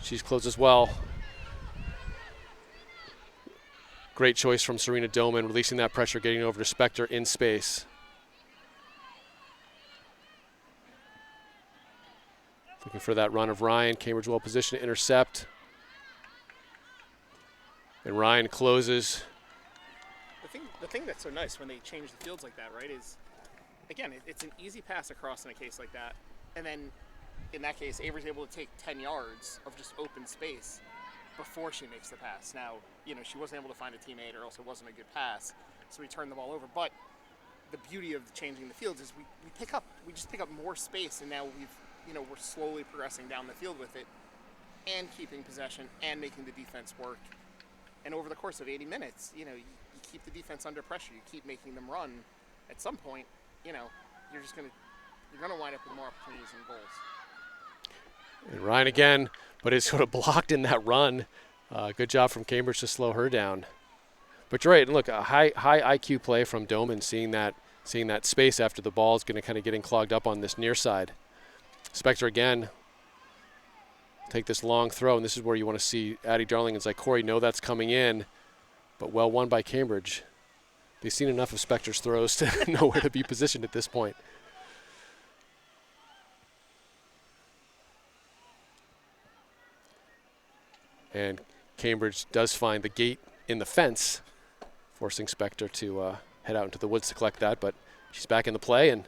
She's close as well. Great choice from Serena Doman, releasing that pressure, getting over to Spector in space. Looking for that run of Ryan. Cambridge well positioned to intercept. And Ryan closes. The thing that's so nice when they change the fields like that, right, is, again, it's an easy pass across in a case like that. And then, in that case, Avery's able to take 10 yards of just open space before she makes the pass. Now, she wasn't able to find a teammate or else it wasn't a good pass, so we turned the ball over. But the beauty of changing the fields is we just pick up more space, and now we're slowly progressing down the field with it and keeping possession and making the defense work. And over the course of 80 minutes, you keep the defense under pressure. You keep making them run. At some point, you're going to wind up with more opportunities and goals. And Ryan again, but it's sort of blocked in that run. Good job from Cambridge to slow her down. But you're right. Look, a high IQ play from Doman, seeing that space after the ball is going to kind of getting clogged up on this near side. Spector again. Take this long throw, and this is where you want to see Addie Darling and Zykori know that's coming in, but well won by Cambridge. They've seen enough of Spector's throws to know where to be positioned at this point. And Cambridge does find the gate in the fence, forcing Spector to head out into the woods to collect that, but she's back in the play and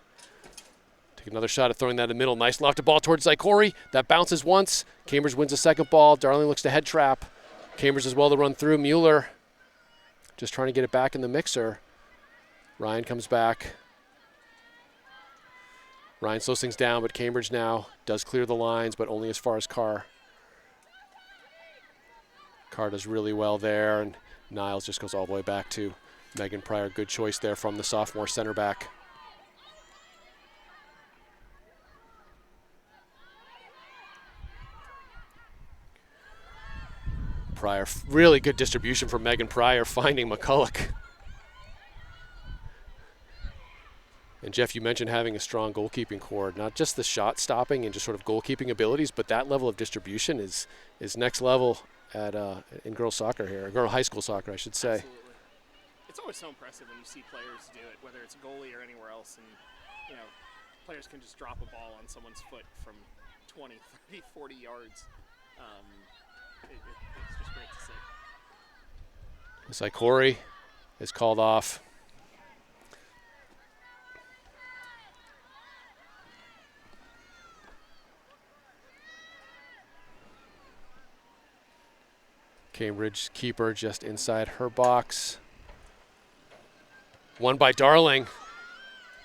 take another shot at throwing that in the middle. Nice lofted ball towards Zykori. That bounces once. Cambridge wins a second ball. Darling looks to head trap. Cambridge as well to run through. Mueller just trying to get it back in the mixer. Ryan comes back. Ryan slows things down, but Cambridge now does clear the lines, but only as far as Carr. Carr does really well there, and Niles just goes all the way back to Megan Pryor. Good choice there from the sophomore center back. Pryor, really good distribution from Megan Pryor, finding McCulloch. And Jeff, you mentioned having a strong goalkeeping core, not just the shot stopping and just sort of goalkeeping abilities, but that level of distribution is next level at in girls soccer here, girl high school soccer, I should say. Absolutely. It's always so impressive when you see players do it, whether it's a goalie or anywhere else, and you know, players can just drop a ball on someone's foot from 20, 30, 40 yards. It's just great to see. Zykori is called off. Cambridge keeper just inside her box. Won by Darling.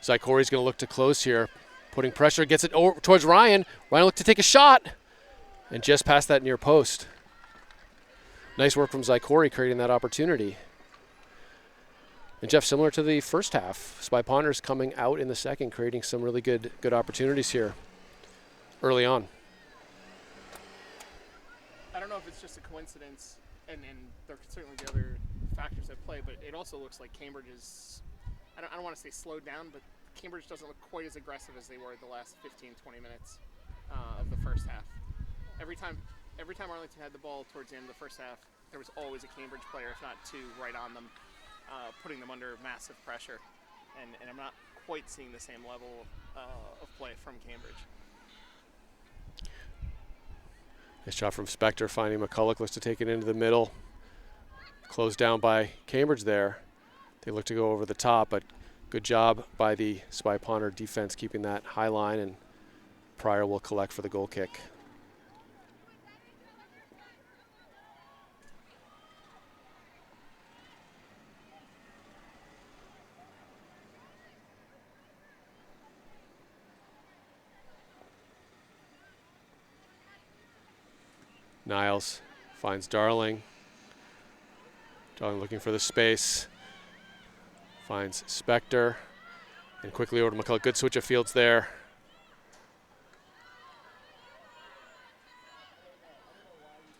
Zykori's going to look to close here. Putting pressure, gets it over towards Ryan. Ryan looked to take a shot and just past that near post. Nice work from Zykori creating that opportunity. And Jeff, similar to the first half, Spy Ponders coming out in the second, creating some really good opportunities here early on. I don't know if it's just a coincidence, and there could certainly be other factors at play, but it also looks like Cambridge is, I don't want to say slowed down, but Cambridge doesn't look quite as aggressive as they were the last 15, 20 minutes of the first half. Every time Arlington had the ball towards the end of the first half, there was always a Cambridge player, if not two, right on them, putting them under massive pressure. And I'm not quite seeing the same level of play from Cambridge. Nice shot from Spector, finding McCulloch, looks to take it into the middle. Closed down by Cambridge there. They look to go over the top, but good job by the Spy Ponder defense keeping that high line, and Pryor will collect for the goal kick. Niles finds Darling. Darling looking for the space. Finds Spector. And quickly over to McCulloch. Good switch of fields there.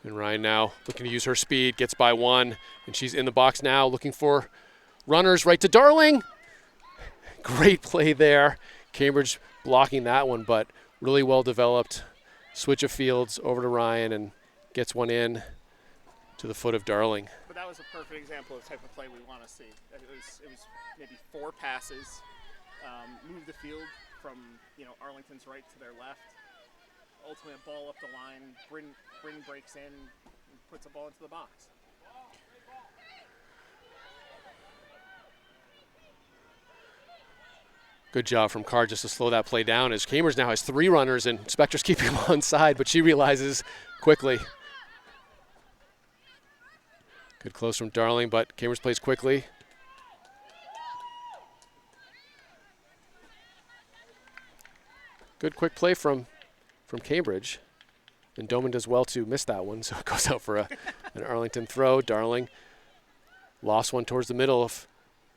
And Ryan now looking to use her speed. Gets by one. And she's in the box now looking for runners right to Darling. Great play there. Cambridge blocking that one, but really well developed. Switch of fields over to Ryan and gets one in to the foot of Darling. But that was a perfect example of the type of play we want to see. It was maybe 4 passes, move the field from Arlington's right to their left. Ultimately, a ball up the line. Bryn breaks in, and puts a ball into the box. Good job from Carr just to slow that play down, as Cambridge now has 3 runners and Spector's keeping him on side, but she realizes quickly. Good close from Darling, but Cambridge plays quickly. Good quick play from Cambridge. And Doman does well to miss that one, so it goes out for an Arlington throw. Darling lost one towards the middle. If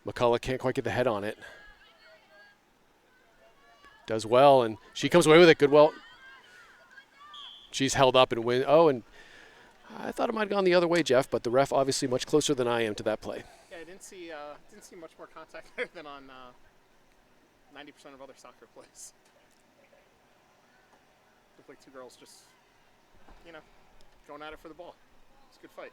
McCulloch can't quite get the head on it. Does well, and she comes away with it. Good well. she's held up and win. Oh, and I thought it might have gone the other way, Jeff, but the ref obviously much closer than I am to that play. Yeah, I didn't see much more contact there than on 90% of other soccer plays. Looked like two girls just, going at it for the ball. It's a good fight.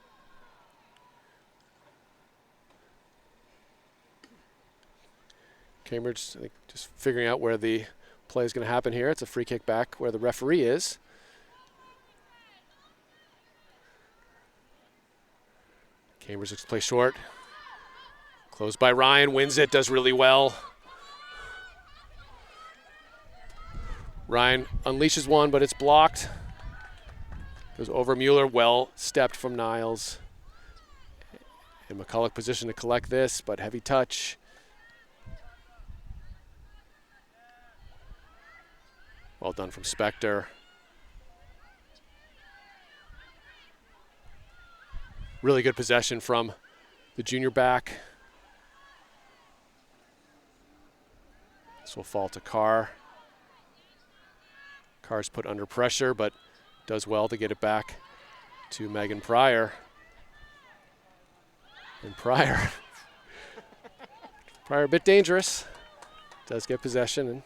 Cambridge, I think, just figuring out where the play is going to happen here. It's a free kick back where the referee is. Cambridge looks to play short. Closed by Ryan, wins it, does really well. Ryan unleashes one, but it's blocked. Goes over Mueller, well stepped from Niles. And McCulloch positioned to collect this, but heavy touch. Well done from Spector. Really good possession from the junior back. This will fall to Carr. Carr's put under pressure, but does well to get it back to Megan Pryor. And Pryor a bit dangerous. Does get possession. And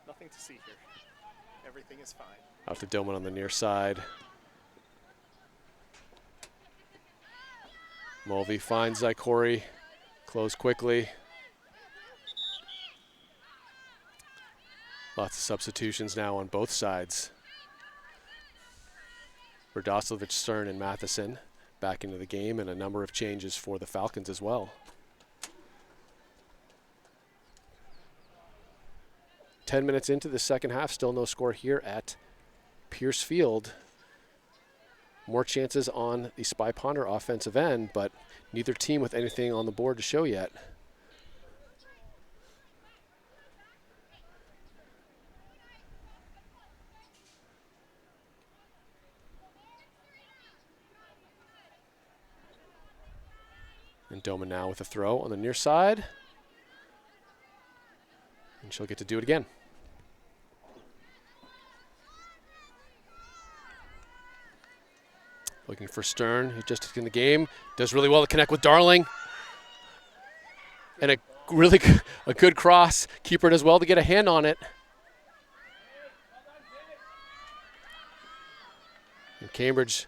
nothing to see here. Everything is fine. out to Dillman on the near side. Mulvey finds Zykori. Close quickly. Lots of substitutions now on both sides. Radoslovich, Stern, and Matheson back into the game, and a number of changes for the Falcons as well. 10 minutes into the second half, still no score here at Pierce Field. More chances on the Spy Ponder offensive end, but neither team with anything on the board to show yet. And Doman now with a throw on the near side. And she'll get to do it again. Looking for Stern, who's just in the game. Does really well to connect with Darling. And a good cross. Keeper does well to get a hand on it. And Cambridge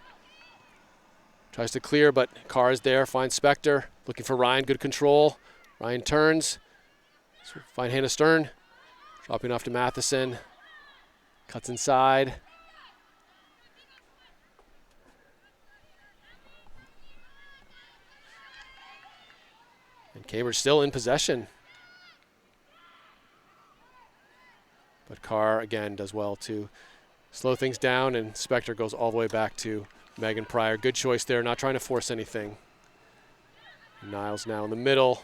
tries to clear, but Carr is there, finds Spector. Looking for Ryan, good control. Ryan turns. Fine hand of Stern. Dropping off to Matheson. Cuts inside. And Cambridge still in possession. But Carr, again, does well to slow things down, and Spector goes all the way back to Megan Pryor. Good choice there, not trying to force anything. Niles now in the middle.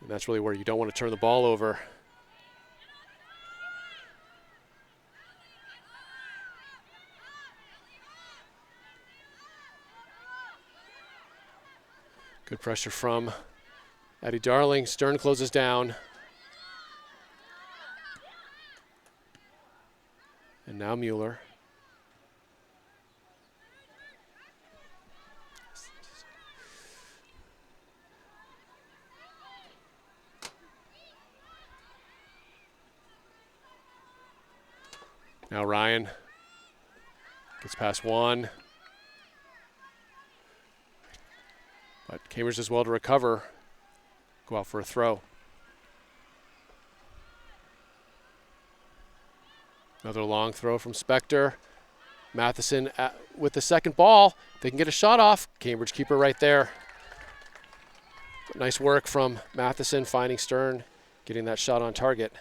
And that's really where you don't want to turn the ball over. Good pressure from Addie Darling. Stern closes down. And now Mueller. Now Ryan gets past one. But Cambridge does well to recover. Go out for a throw. Another long throw from Spector. Matheson with the second ball. They can get a shot off. Cambridge keeper right there. Nice work from Matheson finding Stern, getting that shot on target.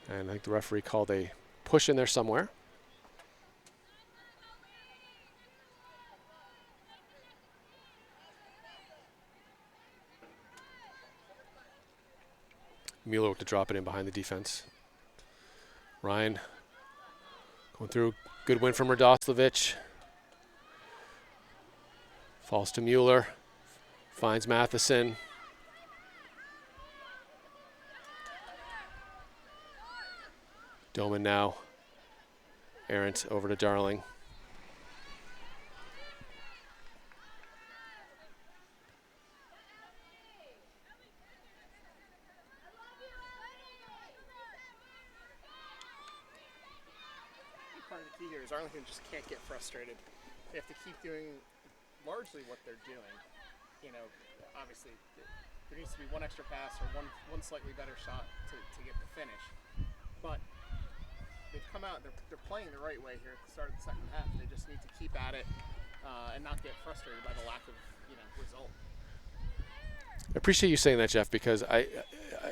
And I think the referee called a push in there somewhere. Mueller to drop it in behind the defense. Ryan going through. Good win from Radoslovich. Falls to Mueller. Finds Matheson. Doman now. Errant over to Darling. Part of the key here is Arlington just can't get frustrated. They have to keep doing largely what they're doing. You know, obviously there needs to be one extra pass or one slightly better shot to get the finish. But they've come out, they're playing the right way here at the start of the second half. They just need to keep at it and not get frustrated by the lack of, result. I appreciate you saying that, Jeff, because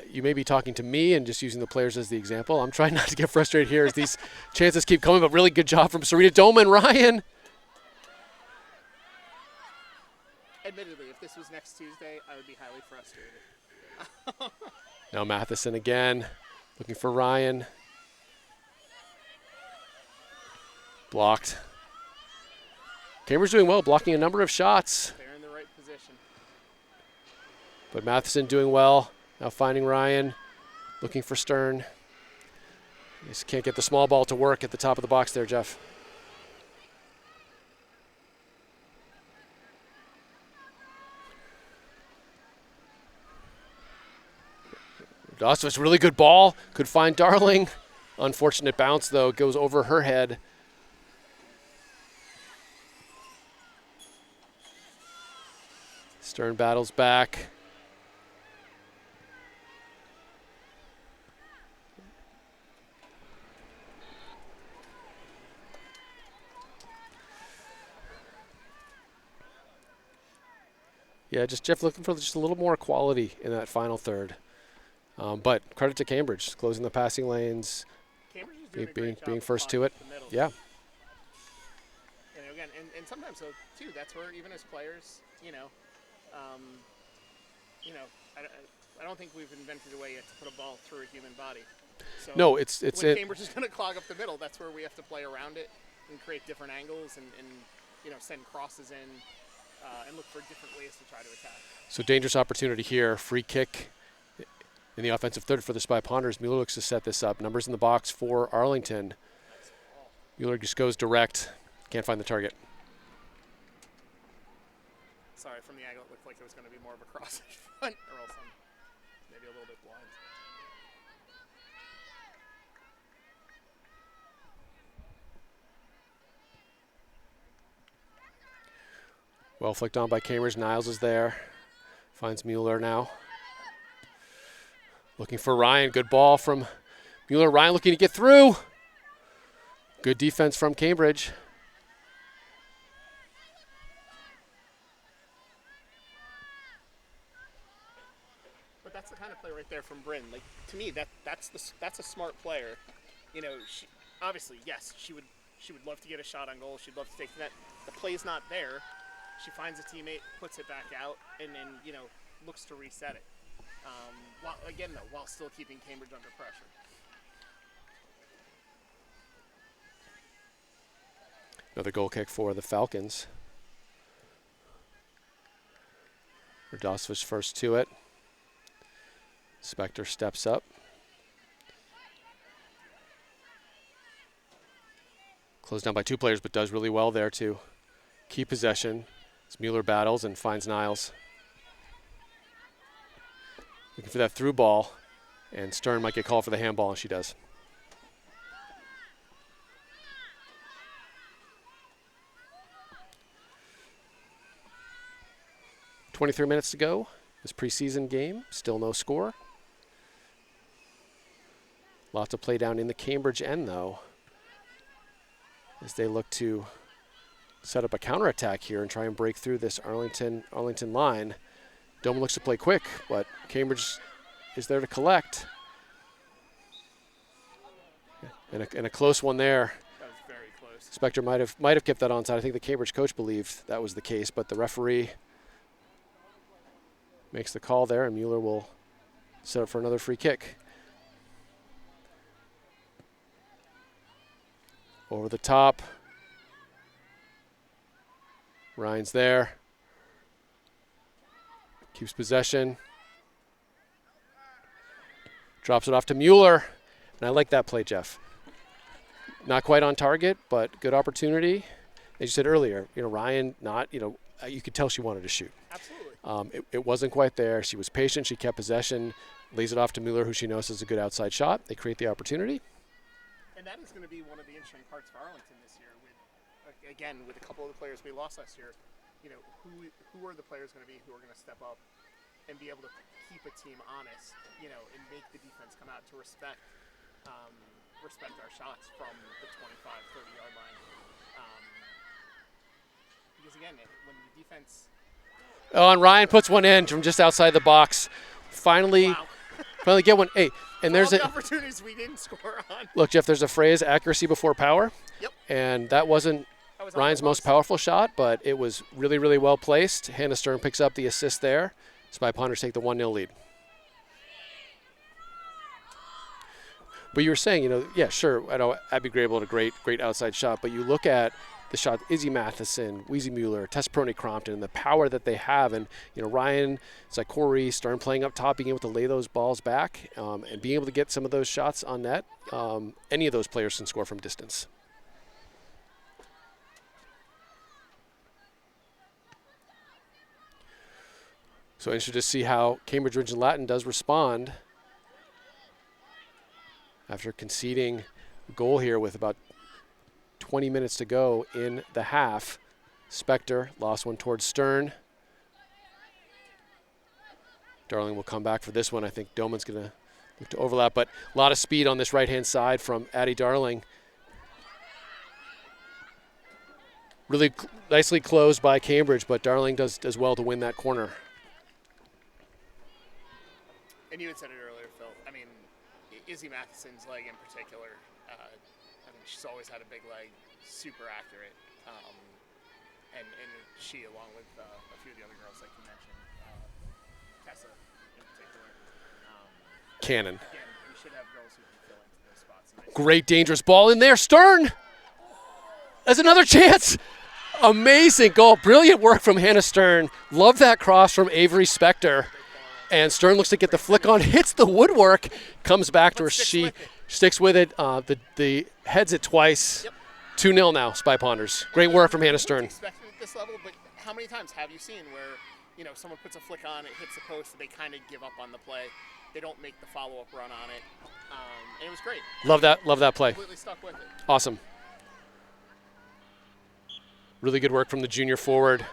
you may be talking to me and just using the players as the example. I'm trying not to get frustrated here as these chances keep coming, but really good job from Sarita Doman. Ryan. Admittedly, if this was next Tuesday, I would be highly frustrated. Now Matheson again, looking for Ryan. Blocked. Cambridge doing well, blocking a number of shots. They're in the right position. But Matheson doing well. Now finding Ryan, looking for Stern. Just can't get the small ball to work at the top of the box there, Jeff. Radoslovich, really good ball. Could find Darling. Unfortunate bounce, though. Goes over her head. Stern battles back. Yeah, just Jeff looking for just a little more quality in that final third. But credit to Cambridge, closing the passing lanes, Cambridge is doing a great job being of first to it. finding the middle. Yeah. Again, and sometimes though too, that's where even as players, I don't think we've invented a way yet to put a ball through a human body. So No, it's when Cambridge is going to clog up the middle, that's where we have to play around it and create different angles and send crosses in and look for different ways to try to attack. So dangerous opportunity here. Free kick in the offensive third for the Spy Ponders. Mueller looks to set this up. Numbers in the box for Arlington. Mueller just goes direct. Can't find the target. Sorry, from the angle it looked like it was going to be more of a cross in front, or else I'm maybe a little bit blind. Well flicked on by Cambridge. Niles is there. Finds Mueller now. Looking for Ryan. Good ball from Mueller. Ryan looking to get through. Good defense from Cambridge. But that's the kind of play right there from Bryn. Like, to me, that's a smart player. Obviously, yes, she would love to get a shot on goal. She'd love to take the net. The play's not there. She finds a teammate, puts it back out, and then looks to reset it. While still keeping Cambridge under pressure. Another goal kick for the Falcons. Radoslovich first to it. Spector steps up. Closed down by two players, but does really well there to keep possession. As Mueller battles and finds Niles. Looking for that through ball, and Stern might get called for the handball, and she does. .23 minutes to go. This preseason game, still no score. Lots of play down in the Cambridge end, though, as they look to set up a counterattack here and try and break through this Arlington line. Doman looks to play quick, but Cambridge is there to collect. And a close one there. That was very close. Spector might have kept that onside. I think the Cambridge coach believed that was the case, but the referee makes the call there, and Mueller will set up for another free kick. Over the top. Ryan's there. Keeps possession. Drops it off to Mueller. And I like that play, Jeff. Not quite on target, but good opportunity. As you said earlier, Ryan you could tell she wanted to shoot. Absolutely. It wasn't quite there. She was patient. She kept possession. Lays it off to Mueller, who she knows is a good outside shot. They create the opportunity. And that is going to be one of the interesting parts for Arlington this year. With a couple of the players we lost last year, who are the players going to be who are going to step up and be able to keep a team honest, and make the defense come out to respect our shots from the 25, 30-yard line. Because again, when the defense... Oh, and Ryan puts one in from just outside the box. Finally get one. Hey, and there's the opportunities we didn't score on. Look, Jeff, there's a phrase, accuracy before power. Yep. And that wasn't Ryan's most powerful shot, but it was really, really well placed. Hannah Stern picks up the assist there. Spy Ponders take the 1-0 lead. But you were saying, yeah, sure, I know Abby Grable had a great outside shot, but you look at the shot, Izzy Matheson, Weezy Mueller, Tess Peroni-Crompton, and the power that they have, and Ryan, Zykori, Stern playing up top, being able to lay those balls back, and being able to get some of those shots on net. Any of those players can score from distance. So interested to see how Cambridge Ridge and Latin does respond after conceding a goal here with about 20 minutes to go in the half. Spector lost one towards Stern. Darling will come back for this one. I think Doman's going to look to overlap, but a lot of speed on this right-hand side from Addie Darling. Really nicely closed by Cambridge, but Darling does well to win that corner. And you had said it earlier, Phil. I mean, Izzy Matheson's leg in particular, she's always had a big leg, super accurate. And she, along with a few of the other girls, like you mentioned, Tessa in particular. Cannon. Again, we should have girls who can fill into those spots. Great dangerous ball in there. Stern! That's another chance. Amazing goal. Brilliant work from Hannah Stern. Love that cross from Avery Spector. And Stern looks to get the flick on, hits the woodwork, comes back to her. She sticks with it. The heads it twice. Yep. 2-0 now, Spy Ponders. Great work from Hannah Stern. Expected at this level, but how many times have you seen where someone puts a flick on, it hits the post, and they kind of give up on the play? They don't make the follow-up run on it, and it was great. Love that play. Completely stuck with it. Awesome. Really good work from the junior forward,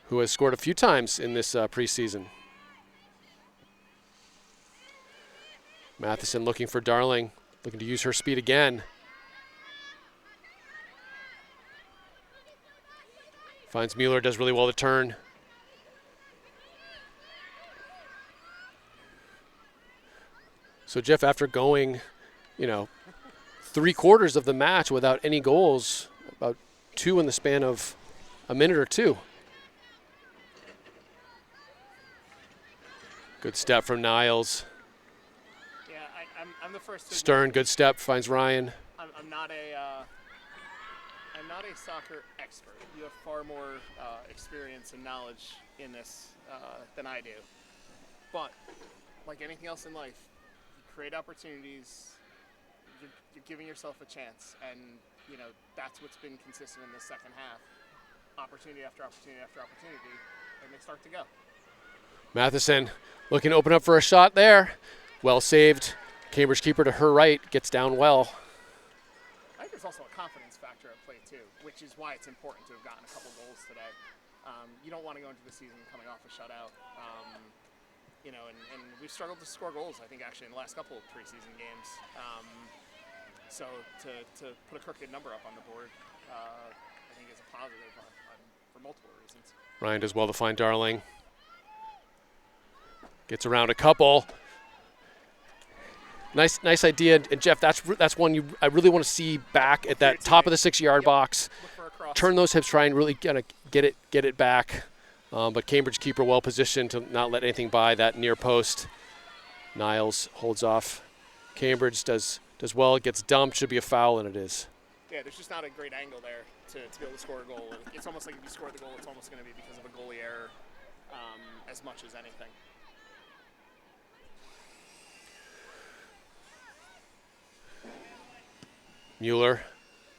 who has scored a few times in this preseason. Matheson looking for Darling, looking to use her speed again. Finds Mueller, does really well to turn. So Jeff, after going, 3/4 of the match without any goals, about 2 in the span of a minute or 2. Good step from Niles. Yeah, I'm the first to Stern, good step, finds Ryan. I'm not a soccer expert. You have far more experience and knowledge in this than I do. But like anything else in life, you create opportunities. You're giving yourself a chance, and that's what's been consistent in the second half. Opportunity after opportunity after opportunity, and they start to go. Matheson looking to open up for a shot there. Well saved. Cambridge keeper to her right, gets down well. I think there's also a confidence factor at play too, which is why it's important to have gotten a couple goals today. You don't want to go into the season coming off a shutout. And we've struggled to score goals, I think, actually, in the last couple of preseason games. So to put a crooked number up on the board, I think is a positive for multiple reasons. Ryan does well to find Darling. Gets around a couple. Nice idea, and Jeff, that's one I really want to see back at that top of the 6-yard box. Turn those hips, try and really get it back. But Cambridge keeper well positioned to not let anything by that near post. Niles holds off. Cambridge does Does well, gets dumped, should be a foul, and it is. Yeah, there's just not a great angle there to be able to score a goal. It's almost like if you score the goal, it's almost going to be because of a goalie error as much as anything. Mueller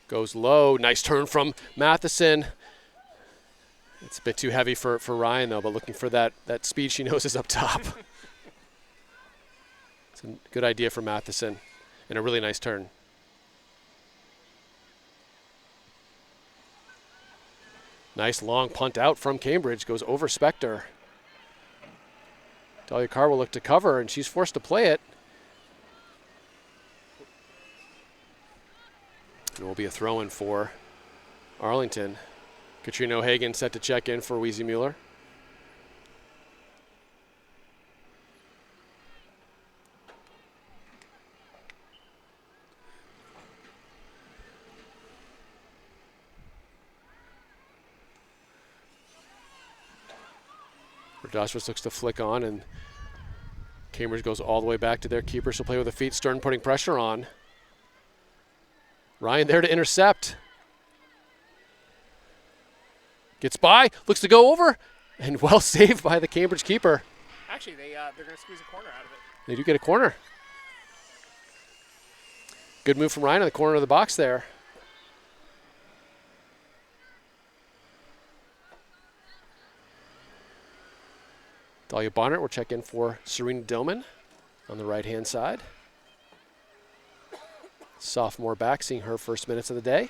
goes low. Nice turn from Matheson. It's a bit too heavy for Ryan, though, but looking for that speed she knows is up top. It's a good idea for Matheson and a really nice turn. Nice long punt out from Cambridge. Goes over Spector. Dahlia Carr will look to cover, and she's forced to play it. And it will be a throw-in for Arlington. Katrina O'Hagan set to check in for Weezy Mueller. Radoslovich looks to flick on, and Cambridge goes all the way back to their keeper. She'll play with the feet. Stern putting pressure on. Ryan there to intercept. Gets by, looks to go over, and well saved by the Cambridge keeper. Actually, they're going to squeeze a corner out of it. They do get a corner. Good move from Ryan in the corner of the box there. Dahlia Bonner will check in for Serena Dillman on the right-hand side. Sophomore back, seeing her first minutes of the day.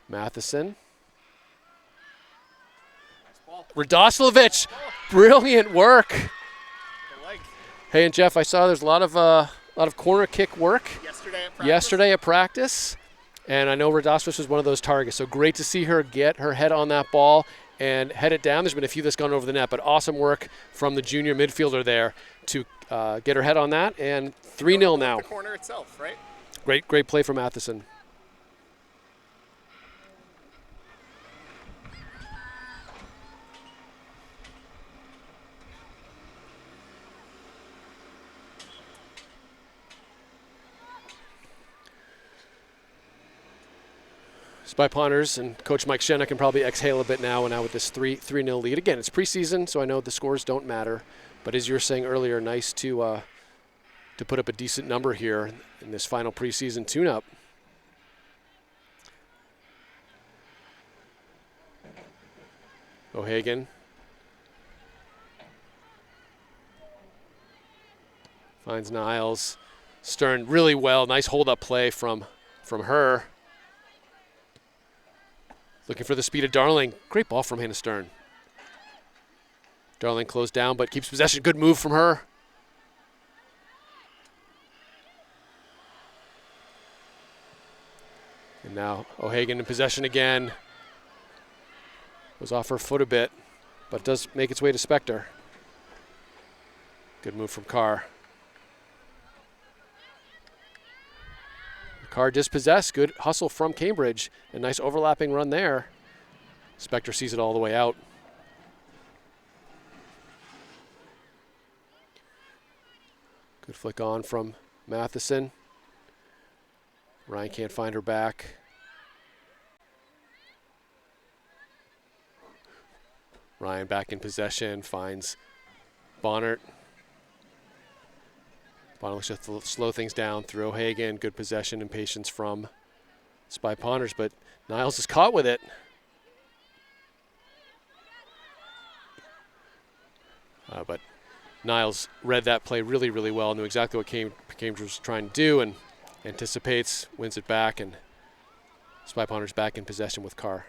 Matheson. Nice Radoslovich, brilliant work. The leg. Hey, and Jeff, I saw there's a lot of corner kick work Yesterday at practice, and I know Radoslovich was one of those targets. So great to see her get her head on that ball and head it down. There's been a few that's gone over the net, but awesome work from the junior midfielder there to get her head on that, and 3-0 now. The corner itself, right? Great play from Matheson. Spy Ponders and Coach Mike Shenna can probably exhale a bit now, and now with this 3-0 lead. Again, it's preseason, so I know the scores don't matter. But as you were saying earlier, nice to put up a decent number here in this final preseason tune-up. O'Hagan. Finds Niles. Stern really well. Nice hold-up play from her. Looking for the speed of Darling. Great ball from Hannah Stern. Darling closed down but keeps possession. Good move from her. And now O'Hagan in possession again. Was off her foot a bit, but does make its way to Spector. Good move from Carr. Carr dispossessed. Good hustle from Cambridge. A nice overlapping run there. Spector sees it all the way out. Good flick on from Matheson. Ryan can't find her back. Ryan back in possession, finds Bonnert. Bonner looks to slow things down through O'Hagan. Good possession and patience from Spy Ponders, but Niles is caught with it. But Niles read that play really, really well, knew exactly what Cambridge was trying to do, and anticipates, wins it back, and Spy Ponders back in possession with Carr.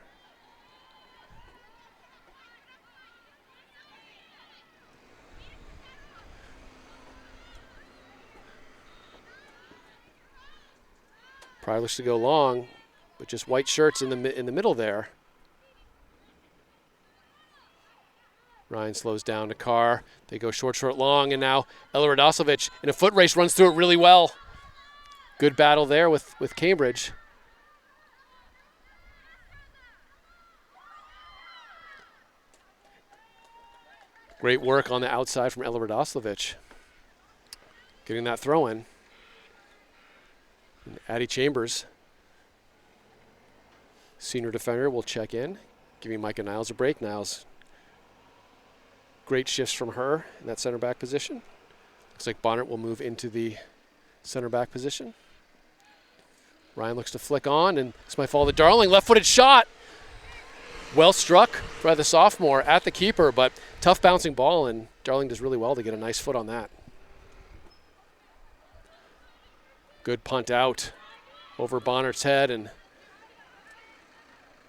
Probably looks to go long, but just white shirts in the middle there. Ryan slows down to Carr. They go short, long, and now Ella Radoslovich in a foot race runs through it really well. Good battle there with Cambridge. Great work on the outside from Ella Radoslovich. getting that throw in. And Addie Chambers, senior defender, will check in, giving Micah Niles a break. Niles, great shifts from her in that center back position. Looks like Bonnet will move into the center back position. Ryan looks to flick on, and this might fall to Darling. Left-footed shot. Well struck by the sophomore at the keeper, but tough bouncing ball, and Darling does really well to get a nice foot on that. Good punt out over Bonner's head, and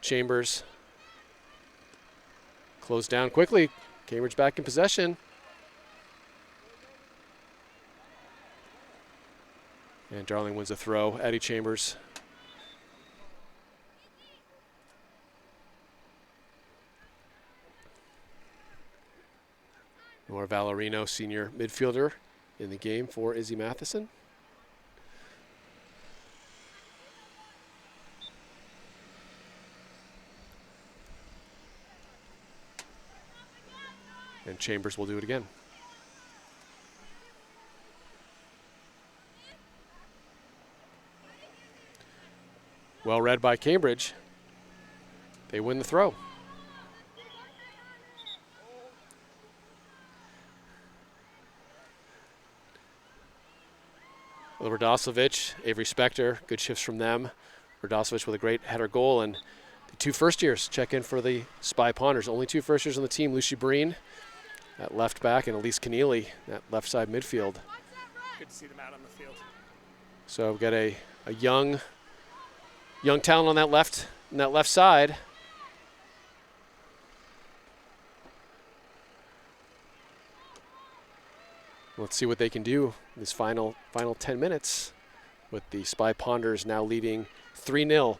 Chambers closed down quickly. Cambridge back in possession. And Darling wins a throw. Addie Chambers. Nora Valerino, senior midfielder in the game for Izzy Matheson. And Chambers will do it again. Well read by Cambridge. They win the throw. Radoslovich, Avery Spector, good shifts from them. Radoslovich with a great header goal, and the two first years check in for the Spy Ponders. Only two first years on the team, Lucy Breen at left back and Elise Keneally at left side midfield. Good to see them out on the field. So we've got a young talent on that left side. Let's see what they can do this final 10 minutes with the Spy Ponders now leading 3-0.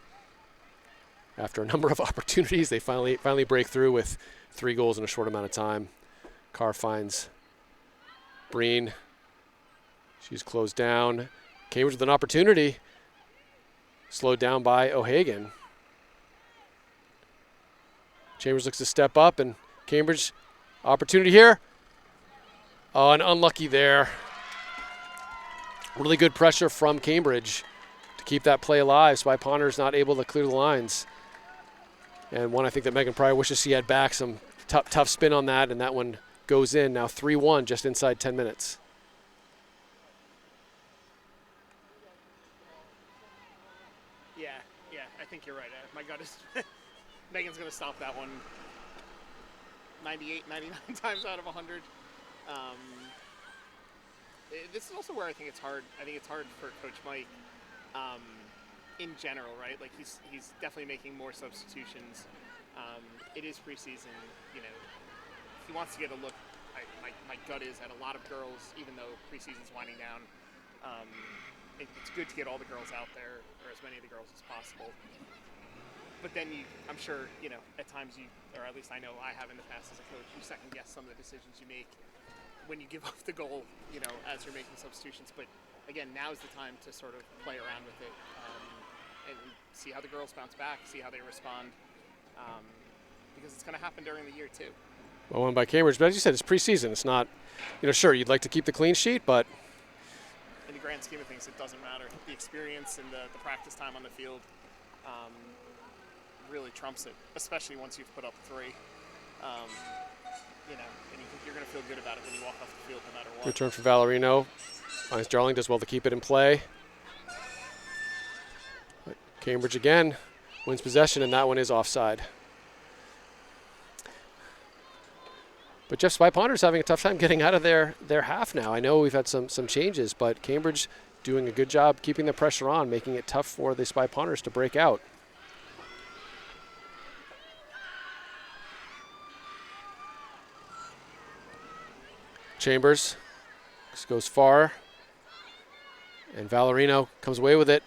After a number of opportunities, they finally break through with 3 goals in a short amount of time. Carr finds Breen. She's closed down. Cambridge with an opportunity. Slowed down by O'Hagan. Chambers looks to step up, and Cambridge, opportunity here. Oh, and unlucky there. Really good pressure from Cambridge to keep that play alive. Spy Ponders not able to clear the lines. And one I think that Megan Pryor wishes she had back. Some tough spin on that, and that one goes in. Now 3-1 just inside 10 minutes. Yeah, I think you're right. My gut is Megan's going to stop that one 98, 99 times out of 100. This is also where I think it's hard. I think it's hard for Coach Mike in general, right? Like he's definitely making more substitutions. It is preseason, you know. He wants to get a look. My gut is at a lot of girls, even though preseason's winding down. It's good to get all the girls out there, or as many of the girls as possible. But then I'm sure, you know, at times or at least I know I have in the past as a coach, you second guess some of the decisions you make when you give up the goal, you know, as you're making substitutions. But again, now's the time to sort of play around with it and see how the girls bounce back, see how they respond, because it's going to happen during the year too. Well, won by Cambridge, but as you said, it's preseason. It's not, you know, sure, you'd like to keep the clean sheet, but in the grand scheme of things, it doesn't matter. The experience and the practice time on the field really trumps it, especially once you've put up 3. You know, and you're going to feel good about it when you walk off the field no matter what. Return for Valerino. Finds Darling, does well to keep it in play. But Cambridge again wins possession, and that one is offside. But Jeff, Spy Ponders having a tough time getting out of their half now. I know we've had some changes, but Cambridge doing a good job keeping the pressure on, making it tough for the Spy Ponders to break out. Chambers goes far, and Valerino comes away with it.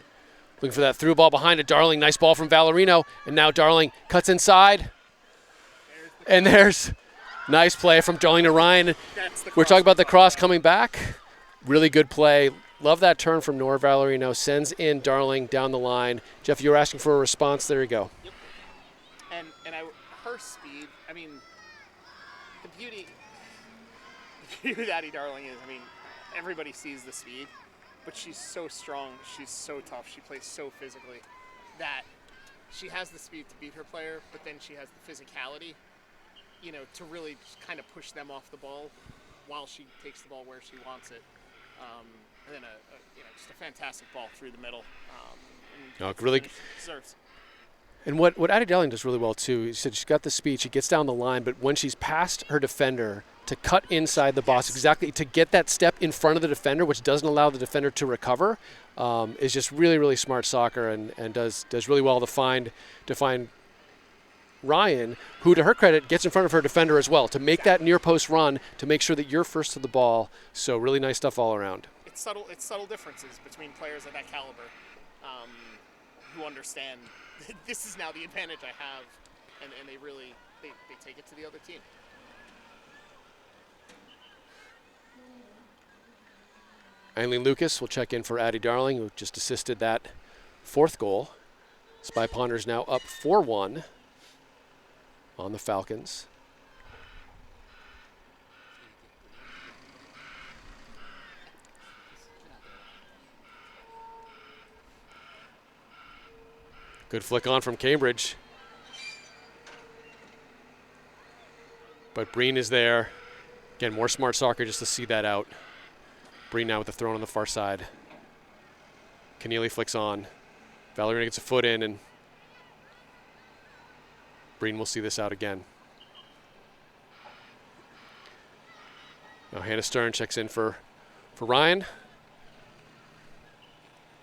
Looking for that through ball behind it. Darling, nice ball from Valerino, and now Darling cuts inside. And there's nice play from Darling to Ryan. We're talking about the cross coming back. Really good play. Love that turn from Nora Valerino. Sends in Darling down the line. Jeff, you were asking for a response. There you go. Yep. And her speed, I mean, the beauty with Addie Darling is, I mean, everybody sees the speed, but she's so strong, she's so tough, she plays so physically that she has the speed to beat her player, but then she has the physicality, to really just kind of push them off the ball while she takes the ball where she wants it. And then just a fantastic ball through the middle. Really deserves. And what Addie Darling does really well too, you said she's got the speed, she gets down the line, but when she's past her defender, to cut inside the box, exactly, to get that step in front of the defender, which doesn't allow the defender to recover, is just really, really smart soccer, and does really well to find Ryan, who, to her credit, gets in front of her defender as well, to make that near post run, to make sure that you're first to the ball. So really nice stuff all around. It's subtle differences between players of that caliber who understand this is now the advantage I have, and they really take it to the other team. Eileen Lucas will check in for Addie Darling, who just assisted that fourth goal. Spy Ponders now up 4-1 on the Falcons. Good flick on from Cambridge. But Breen is there. Again, more smart soccer just to see that out. Breen now with the throw on the far side. Keneally flicks on. Valerina gets a foot in, and Breen will see this out again. Now Hannah Stern checks in for Ryan.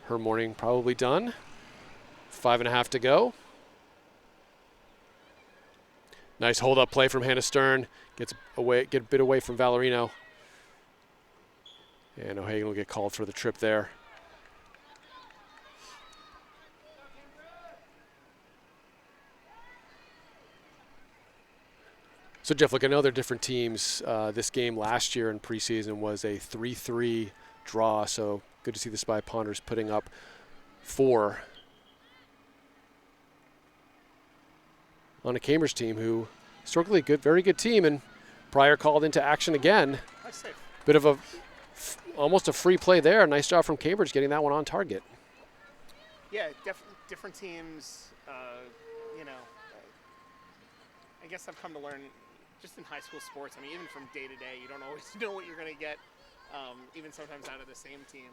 Her morning probably done. 5.5 to go. Nice hold-up play from Hannah Stern. Get a bit away from Valerino. And O'Hagan will get called for the trip there. So, Jeff, look, I know they're different teams. This game last year in preseason was a 3-3 draw, so good to see the Spy Ponders putting up 4 on a Cambridge team who historically very good team, and Pryor called into action again. Nice save. Bit of almost a free play there. Nice job from Cambridge getting that one on target. Yeah, different teams. I guess I've come to learn just in high school sports. I mean, even from day to day, you don't always know what you're going to get, even sometimes out of the same team.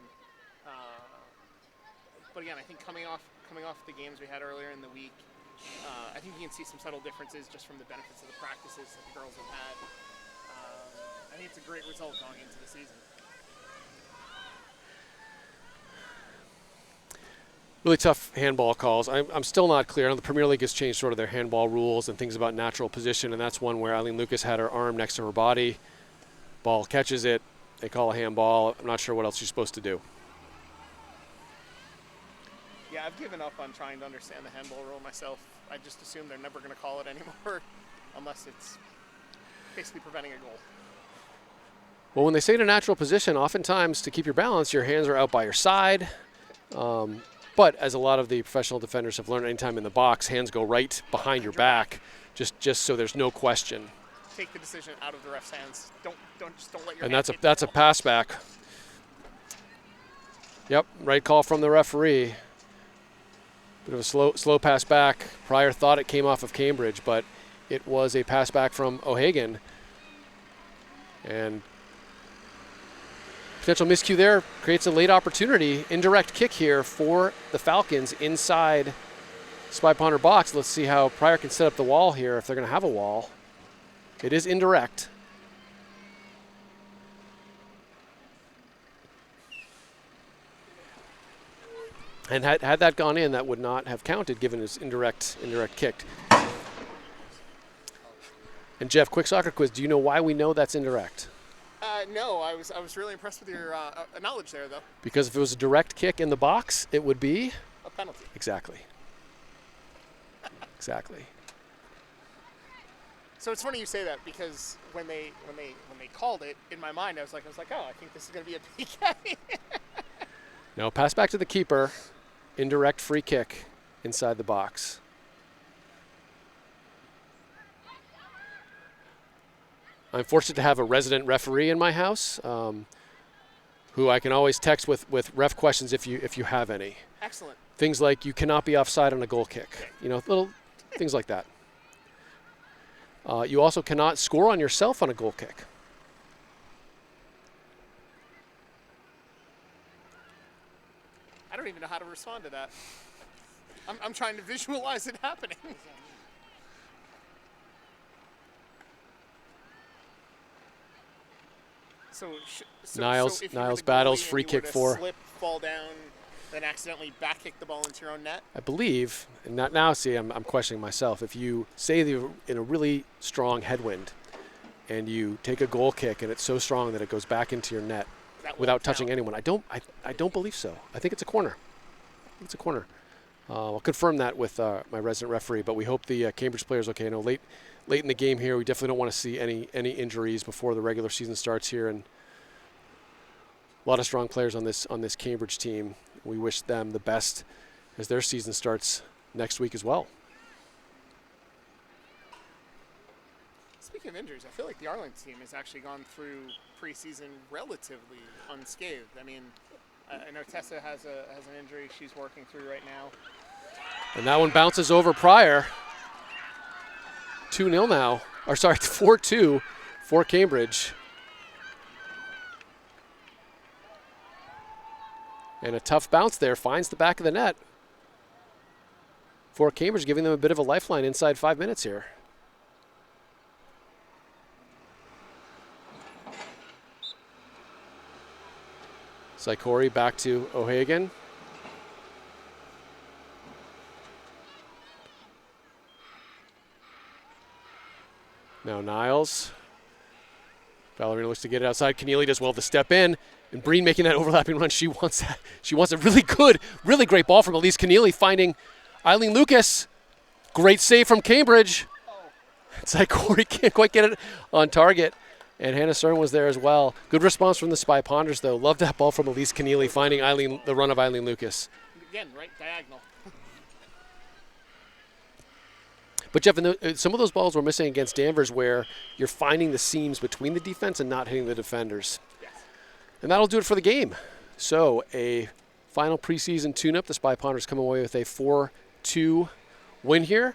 But again, I think coming off the games we had earlier in the week, I think you can see some subtle differences just from the benefits of the practices that the girls have had. I think it's a great result going into the season. Really tough handball calls. I'm still not clear. I know the Premier League has changed sort of their handball rules and things about natural position, and that's one where Eileen Lucas had her arm next to her body. Ball catches it. They call a handball. I'm not sure what else she's supposed to do. Yeah, I've given up on trying to understand the handball rule myself. I just assume they're never going to call it anymore unless it's basically preventing a goal. Well, when they say in a natural position, oftentimes to keep your balance, your hands are out by your side. But as a lot of the professional defenders have learned, anytime in the box, hands go right behind your back, just so there's no question. Take the decision out of the ref's hands. Don't let your. And that's a pass back. Yep, right call from the referee. Bit of a slow pass back. Pryor thought it came off of Cambridge, but it was a pass back from O'Hagan. And potential miscue there creates a late opportunity. Indirect kick here for the Falcons inside Spy Ponder box. Let's see how Pryor can set up the wall here if they're going to have a wall. It is indirect. And had that gone in, that would not have counted given his indirect kick. And Jeff, quick soccer quiz. Do you know why we know that's indirect? No, I was really impressed with your knowledge there, though. Because if it was a direct kick in the box, it would be a penalty. Exactly. Exactly. So it's funny you say that because when they called it, in my mind I was like, oh, I think this is going to be a PK. No, pass back to the keeper. Indirect free kick inside the box. I'm fortunate to have a resident referee in my house. who I can always text with ref questions if you have any. Excellent. Things like you cannot be offside on a goal kick. You know, little things like that. You also cannot score on yourself on a goal kick. I don't even know how to respond to that. I'm trying to visualize it happening. So Niles if you were the battles, goalie and free you kick were to for. slip, fall down, then accidentally back kick the ball into your own net. I believe, and not now. See, I'm questioning myself. If you say that you're in a really strong headwind, and you take a goal kick and it's so strong that it goes back into your net without touching anyone, I don't believe so. I think it's a corner. It's a corner. I'll confirm that with my resident referee, but we hope the Cambridge player's okay. I know late in the game here, we definitely don't want to see any injuries before the regular season starts here, and a lot of strong players on this Cambridge team. We wish them the best as their season starts next week as well. Speaking of injuries, I feel like the Arlington team has actually gone through preseason relatively unscathed. I mean, I know Tessa has an injury she's working through right now. And that one bounces over Pryor. 2-0 now. Or sorry, 4-2 for Cambridge. And a tough bounce there. Finds the back of the net for Cambridge, giving them a bit of a lifeline inside 5 minutes here. Sikori back to O'Hagan. Now Niles. Ballerina looks to get it outside. Keneally does well to step in. And Breen making that overlapping run. She wants that. She wants a really good, really great ball from Elise Keneally, finding Eileen Lucas. Great save from Cambridge. Sikori can't quite get it on target. And Hannah Stern was there as well. Good response from the Spy Ponders, though. Love that ball from Elise Keneally, finding the run of Eileen Lucas. Again, right diagonal. But, Jeff, some of those balls were missing against Danvers where you're finding the seams between the defense and not hitting the defenders. Yes. And that'll do it for the game. So a final preseason tune-up. The Spy Ponders come away with a 4-2 win here.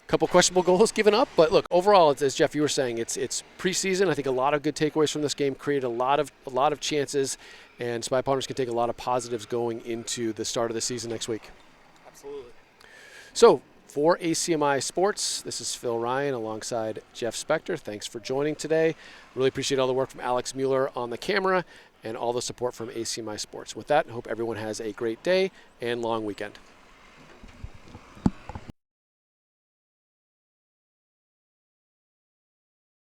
Couple questionable goals given up, but look, overall, as Jeff, you were saying, it's preseason. I think a lot of good takeaways from this game, created a lot of chances, and Spy Ponders can take a lot of positives going into the start of the season next week. Absolutely. So for ACMi Sports, this is Phil Ryan alongside Jeff Spector. Thanks for joining today. Really appreciate all the work from Alex Mueller on the camera and all the support from ACMi Sports. With that, I hope everyone has a great day and long weekend.